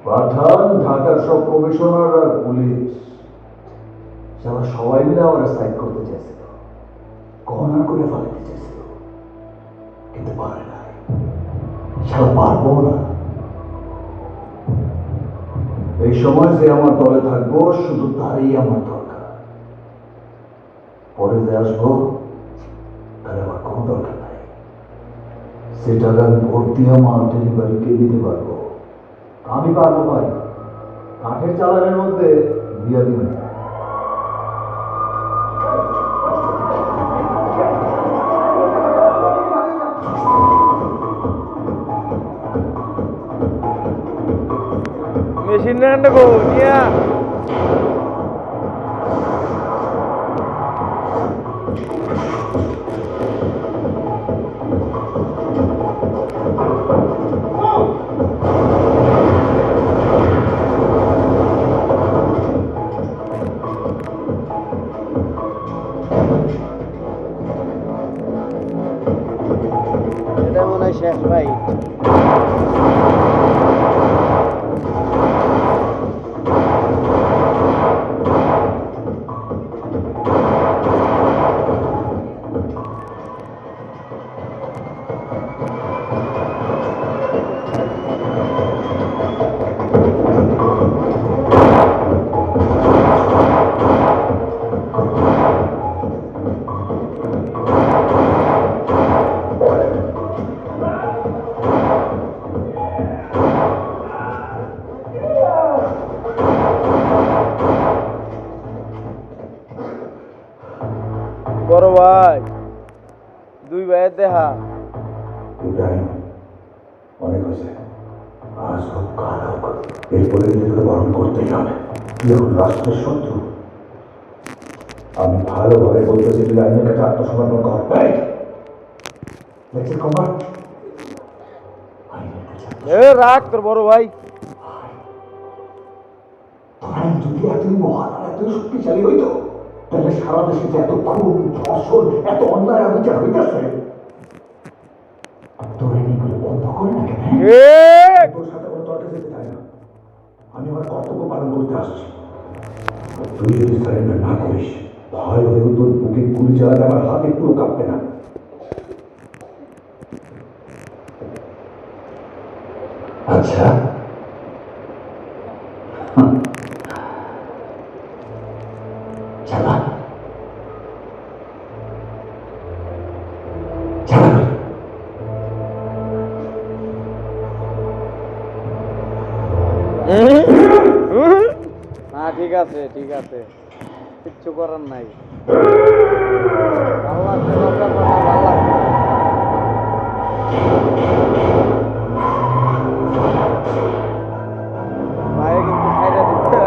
পাঠান ঢাকার সব কমিশনার আর পুলিশ যারা সবাই মিলে আমার সাইড করতে চাইছিল কর্নার করে ফেলাতে চাইছিল কিন্তু পারে না সারা পারবো না এই সময় যে আমার দলে থাকবো শুধু তারই আমার দরকার পরে যে আসবো তার আমার কোনো দরকার নাই সে টাকা আমি ভোট দিয়ে আমার ডেলিভারিকে দিতে পারবো আমি পারবো ভাই কাঠের চালানের মধ্যে দিয়া দিবেন মেশিন রান্না গো নিয়া এটা মনে হয় শেষ ভাই দেহা ইব্রাহিম অনেক হয়েছে, আজ হোক কাল হোক এরপরে নিজেকে বরণ করতেই হবে। তুই এখন রাষ্ট্রের শত্রু। আমি ভালোভাবে বলতেছি তুই আইনের কাছে আত্মসমর্পণ কর। লেটস কমান্ড আইনের কাছে রাখ তোর বড় ভাই। আইন যদি এতই মহান আর এতই শক্তিশালী হইতো তাহলে সারা দেশে যে এত খুন ধর্ষণ এত অন্যায় অবিচার হইতেছে তোর আইনগুলো বন্ধ করে না কেন? তোর সাথে কোনো তর্কে যেতে চাই না, আমি আমার কর্তব্য পালন করতে আসছি। তুই যদি সারেন্ডার না করিস ভয় হয়েও তোর বুকে গুলি চালাতে আমার হাত একটুও কাঁপবে না। আচ্ছা চালা চালা। হ্যাঁ ঠিক আছে ঠিক আছে, কিচ্ছু করার নাই। ভালো লাগছে দরকার পড়লে ভালো লাগছে। ভাই কিন্তু সাইডে দিচ্ছে।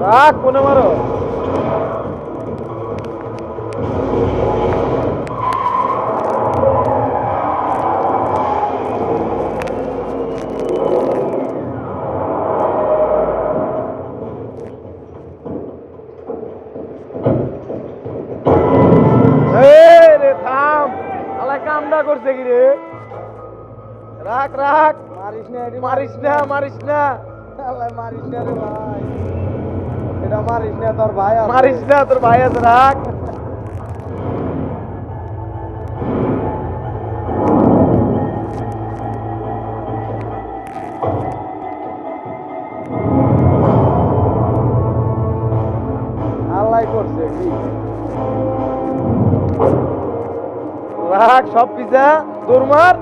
রাখ কোনে মারো। রে থাম, আলা কামটা করছে কি রে? রাখ রাখ, মারিস না মারিস না মারিস না, আল্লাহ মারিস না রে ভাই, এটা মারিস না, তোর ভাই আছে, মারিস না তোর ভাই আছে, রাখ। আল্লাহ করছে কি, রাখ সব পিজা, দৌড় মার,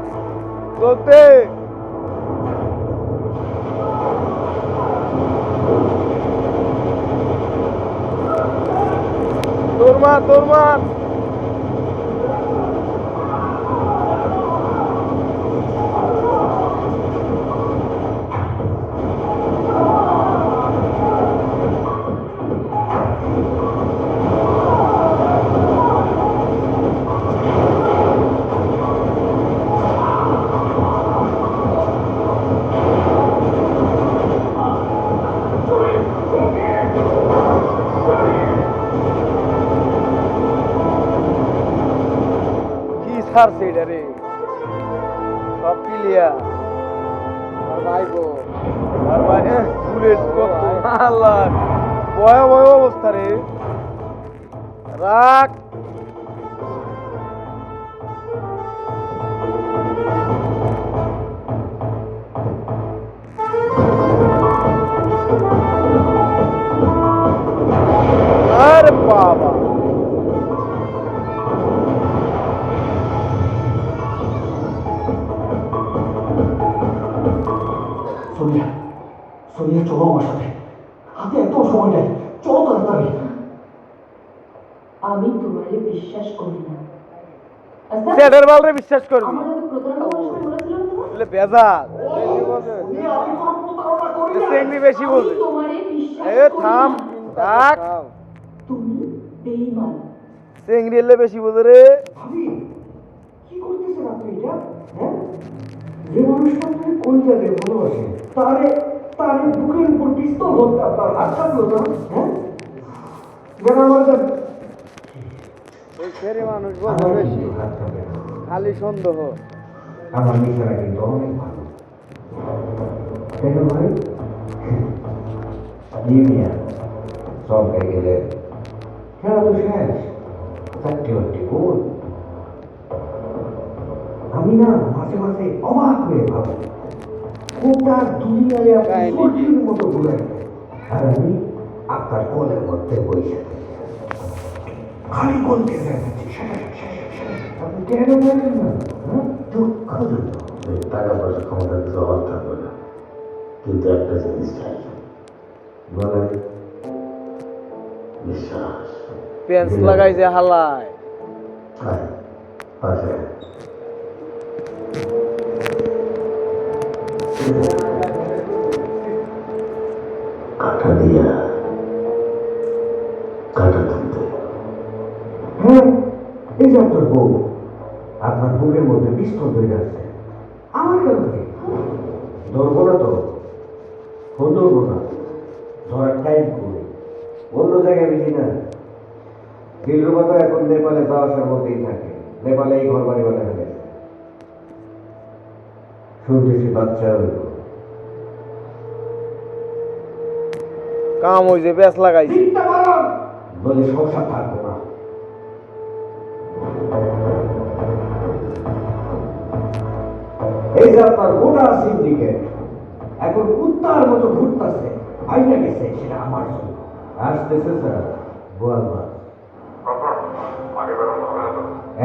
চলতে। দৌড় মার দৌড় মার। ছাড়ছে এটা রে, সব ক্লিয়ার। আর ভাই গো, আর ভাই বুলেট কত, আল্লাহ ভয়াবহ অবস্থা রে, রাখ। আরে বাবা, সোনিয়া সোনিয়া চলো আমার সাথে, হাতে এত সময় নেই, চলো তাড়াতাড়ি। আমি তোমারে বিশ্বাস করি না। সেটার বালরে বিশ্বাস করবি, আমার এত প্রতারণা করার সময় বলেছিল না তোমার? বলে বেজাল বেশি বলছে, আমি কোনো প্রতারণা করি না। চেংড়ি বেশি আমি বলছে। তোমারে বিশ্বাস এ করি থাম, না। থাক, তুমি বেঈমান। চেংড়ি এলে বেশি বলছে রে। ভাবি কি করতেছেন আপনি এটা? হ্যাঁ, যে মানুষটা আপনি কোন জায়গায় ভালোবাসে তারে তারে বুকের উপর পিস্তল ধরতে আপনার হাত থাকলো না? হ্যাঁ, যেন আমার ওই ছেড়ে মানুষ বলছে বেশি, খালি সন্দেহ। আমার নিজেরা কিন্তু অনেক ভালো, তাই না ভাই? নিউমিয়া চমকে গেলে খেলা তো শেষ, 4টি গোল। আমি না মাঝে মাঝে অবাক হয়ে ভাবি গোটা দুনিয়ায় আপনি সঠিক মতো ঘুরে, আর আমি আপনার কোলের মধ্যে বসে খালি বলতে যাচ্ছি আপনি কেন বলেন না? দুঃখজনক। টাকা পয়সা ক্ষমতা কিছু অভাব থাকবে না, কিন্তু একটা জিনিস চাই, বলে বিশ্বাস। পেন্স লাগাইছে হালায়। হ্যাঁ, পাশে কাটা দিয়া কাটা তুলতে। হ্যাঁ, এই যে আপনার বউ, আপনার বুকের মধ্যে পিস্তল ধরে আছে। আমার কেন থাকে ধরবো না তো, ফোন ধরবো না, ধরার টাইম করে অন্য জায়গায় বেশি না। দিলরুবা তো এখন নেপালে যাওয়া আসার মধ্যেই থাকে, নেপালে এই ঘর বাড়ি বানানো গেছে, শুনতেছি বাচ্চা হইল। কাম হইছে, পেঁচ লাগাইছে। বলে সংসার থাকবো না। এই যে আপনার গোটা সিন্ডিকেট এখন কুত্তার মতো ঘুরতেছে, আইনা গেছে সেটা আমার জন্য। আসতেছে স্যার বোয়াল মাছ,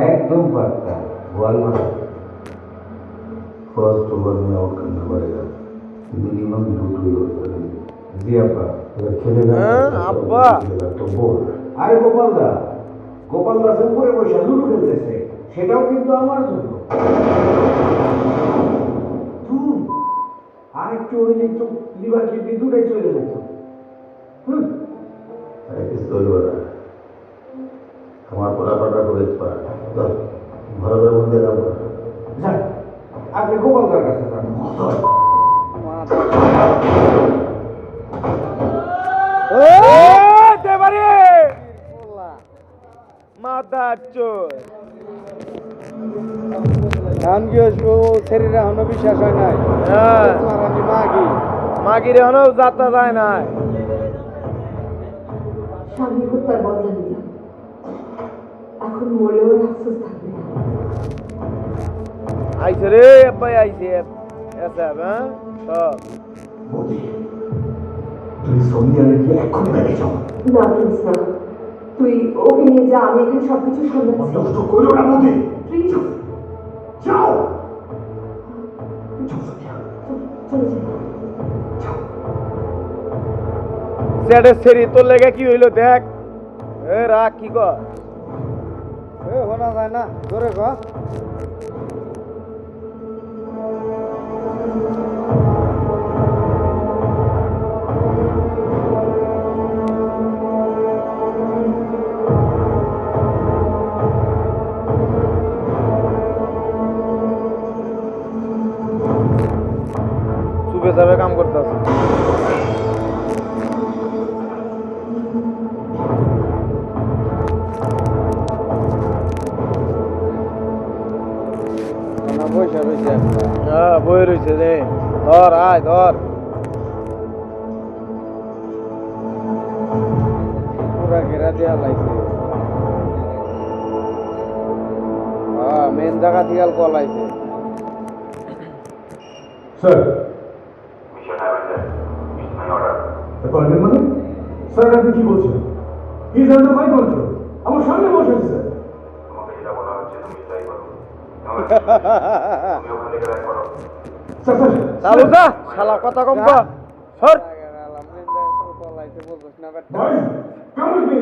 একদম পাক্কা বোয়াল মাছ। ফার্স্ট ওভার में आउट करना पड़ेगा, मिनिमम 2 ओवर। জি আব্বা। अगर खेलेगा আব্বা। तो बोल। আরে গোপাল দাস উপরে বসে লুডো খেলতেছে, সেটাও কিন্তু আমার জন্য। আর একটু হইলেই তো লিভার কিডনি দুটাই চলে যেত। अरे किस तो हो रहा है, हमारा पूरा पड़ा को देख पा रहा भर भर बंदे का যান, আপনি গোপালদার কাছে যান। শরীরে এখনো বিশ্বাস হয় নাই। মাগির এখনো যাত্রা যায় নাই। স্বামী হত্যার বদলা নিলাম, এখন মরেও আফসোস থাকবে না। আইছে রে আব্বাই, আইছে এসব। হ্যাঁ সব মোদি, তুই সোনিয়ারে কি এখন মেরে যাও? না প্লিজ না, তুই ওকে নিয়ে যা, আমি এখানে সবকিছু সামলাচ্ছি। নষ্ট করো না মোদি, প্লিজ যাও। যাও সোনিয়া, চলে যাও। স্যাডের সেরি তোর লেগে কি হইলো দেখ। এ রাখ কি কর, এ শোনা যায় না, জোরে ক। চুপে যাবে কাম করতে আছে। বই রয়েছে রে, ধর আয় ধর। পুরা ঘেরা দেওয়া লাগছে। মেন জায়গা দিয়াল কল আইছে। স্যার অ্যাপয়েন্টমেন্ট মানে? স্যার আপনি কি বলছেন? He is under my control. আমার সামনে বসে আছে স্যার। স্যার স্যার চালু যা, শালা কথা কম কর। সর। ভাই কাম উইথ মি।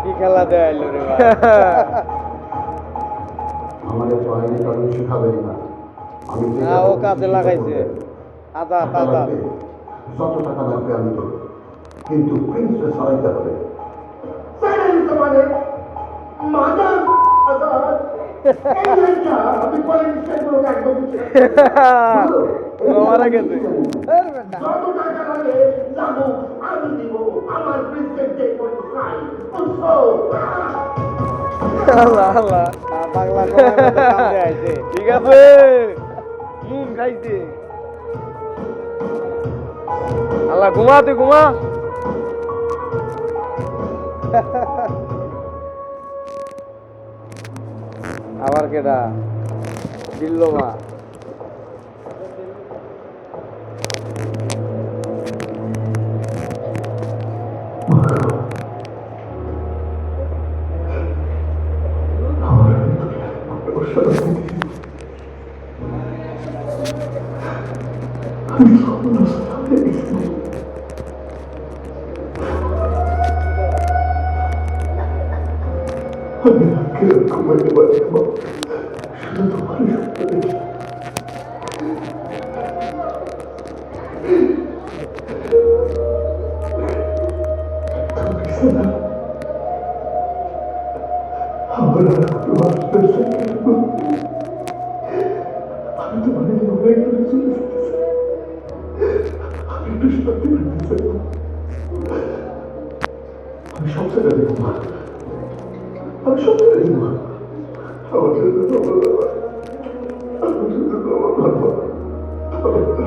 কি খেলা দেয় আইলো রে ভাই। আমাদের তো আইনি কানুন শেখাবেন না। আমি না, ও কাজে লাগাইছে। আদা আদা যত টাকা লাগবে আমি দেবো, কিন্তু প্রিন্সকে সরাইতে হবে। মারা গেছে। আল্লাহ আল্লাহ, পাগলা ঠিক আছে, নুন খাইছে। আল্লাহ ঘুমা তুই ঘুমা। আবার কেডা দিল্লো মা আমি রাত্রে ঘুমাইতে পারি না, শুধু তোমার স্বপ্ন দেখি। আমার আর কোনো আসতেছে কেন? আমি তোমার অনেক দূরে চলে যেতে চাই। আমি একটু শান্তি পেতে চাই। আমি সব জায়গা দেখব, আমি সব জায়গা দেখব। আমার জন্য তোমার বাবা, আমার জন্য তোমার বাবা, আমার জন্য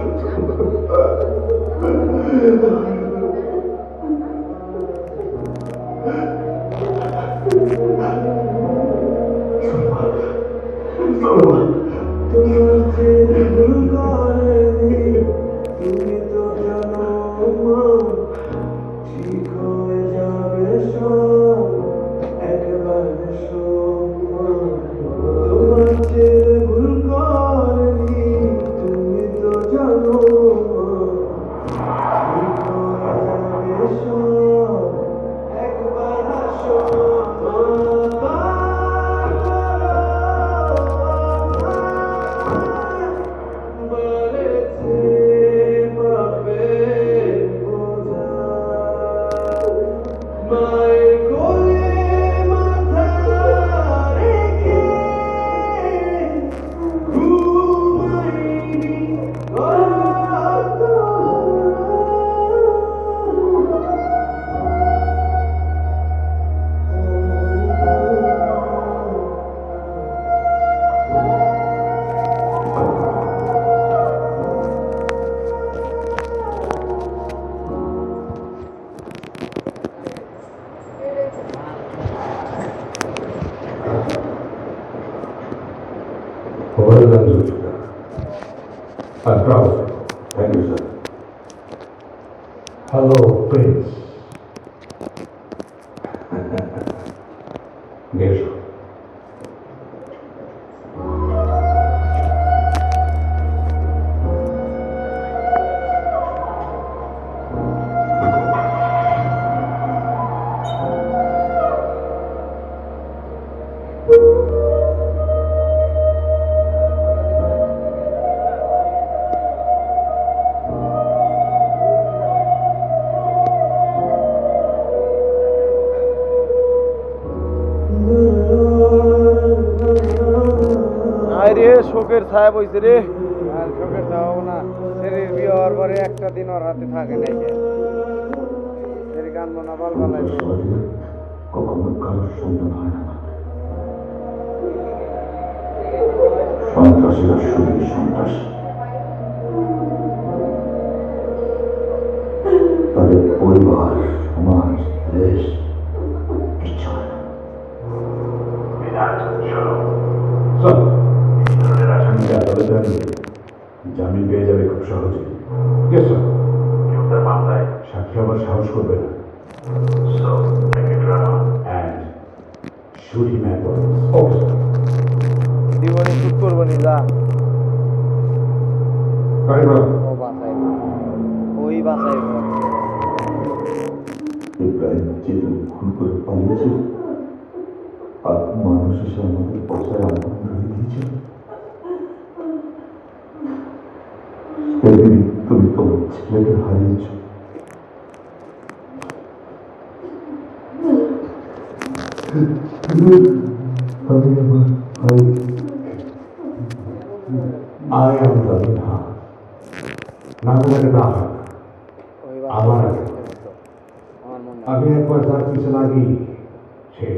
Well done, Zulfikar. I'm proud of you. Thank you, sir. Hello, Prince. Yes. রে শোকের ছায়া বইছে রে। আর শোকের ছায়া না, শরীর বিয়ে হওয়ার পরে একটা দিন ওর হাতে থাকে নাই। শরীর কান্দবো না, বল বালাই কখনো কারোর সন্তান হয় না। সন্ত্রাসীরা শুধুই সন্ত্রাসী, তাদের পরিবার, সমাজ, দেশ কিচ্ছু হয় না। আসামিকে আদালতে আনলে জামিন পেয়ে যাবে খুব সহজে। Yes, sir. কেউ তার মামলায় সাক্ষী হবার সাহস করবে না। So, make it drama and shoot him at once. Okay, sir. জীবনে শুট করবো নি, যা গাড়ি ভাড়া। ও বাসাই, ওই বাসাই ইব্রাহিম যেদিন খুন করে পালিয়েছে আর মানুষ এসে আমাদের বসায় আগুন ধরে দিয়েছে, সেদিন তুমি তোমার ছেলেকে হারিয়েছ। আমি আমার ভাই I am the Minha. না বলে না হয় না। আমার আগে আমি একবার তার পিছনে লাগি সে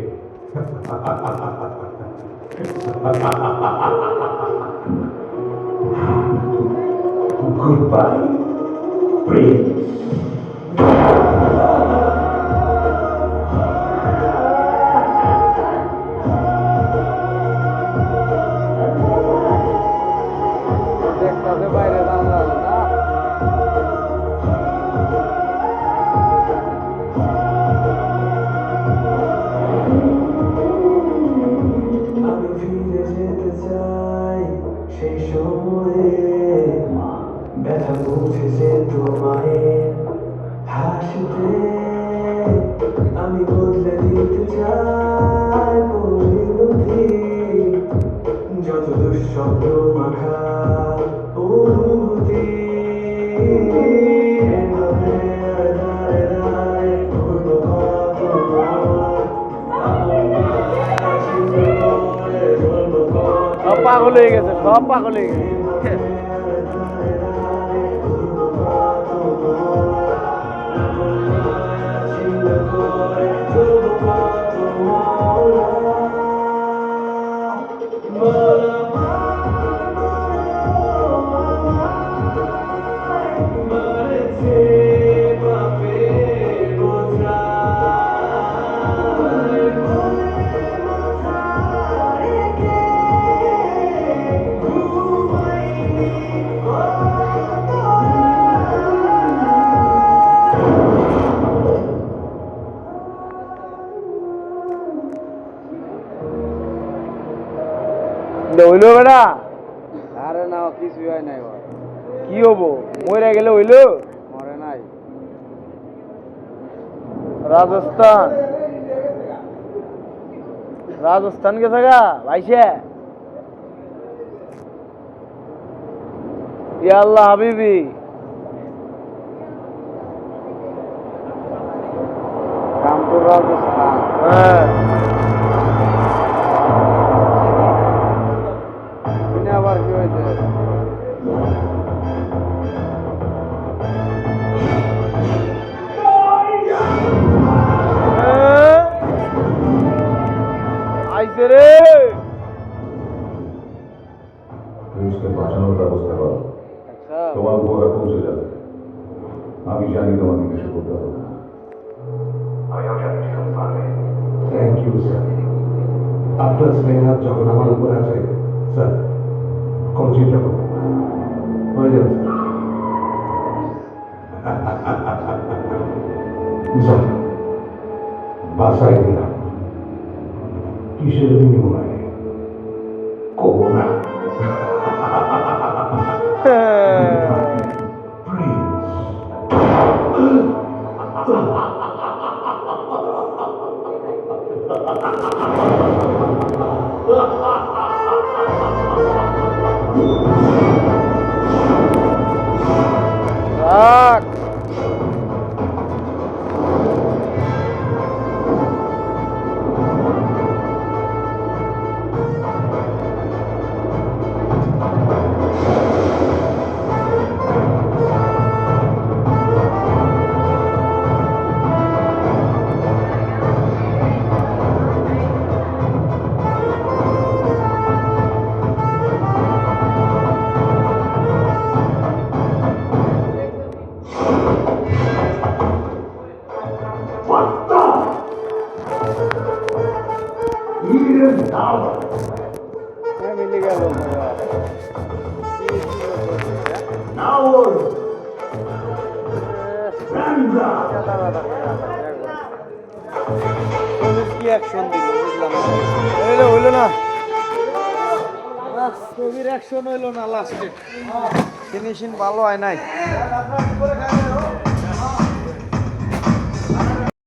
গুড বাই দেখতে বাইরে জানলাম না আমি ফিরে যেতে চাই সেই সময়ে ব্যথা বুঝেছে তোমায় হাসিতে আমি বদলে দিতে চাই পরিণতি যত দুঃস্বপ্ন মাখা অনুভূতি এভাবে দাঁড়ে দাঁড়ে ঘুরবো সব পাগল হয়ে গেছে সব পাগল হয়ে গেছে হইলো বেটা আরে না কিছুই হয় নাই কি হবো মরে গেলে হইলো মরে নাই রাজস্থান রাজস্থান গেছে গা ভাইসে ইয়া আল্লাহ হাবিবি কানপুর রাজস্থান হ্যাঁ আবার কি হয়েছে আইছে রে প্রিন্সকে বাঁচানোর ব্যবস্থা করো আচ্ছা তোমার উপরে পৌঁছে যাবে আমি জানি তোমাকে কিছু করতে হবে না থ্যাংক ইউ স্যার আপনার স্নেহাত যখন আমার উপর আছে স্যার কোনো চিন্তা করবেন না হয়ে যাবে স্যার বাসায় দিলাম কিসের বিনিময়ে কবো না রাখ মিলে গেল কি অ্যাকশন দিল বুঝলাম হইলো না ছবির অ্যাকশন হইলো না লাস্টে ফিনিশিং ভালো হয় নাই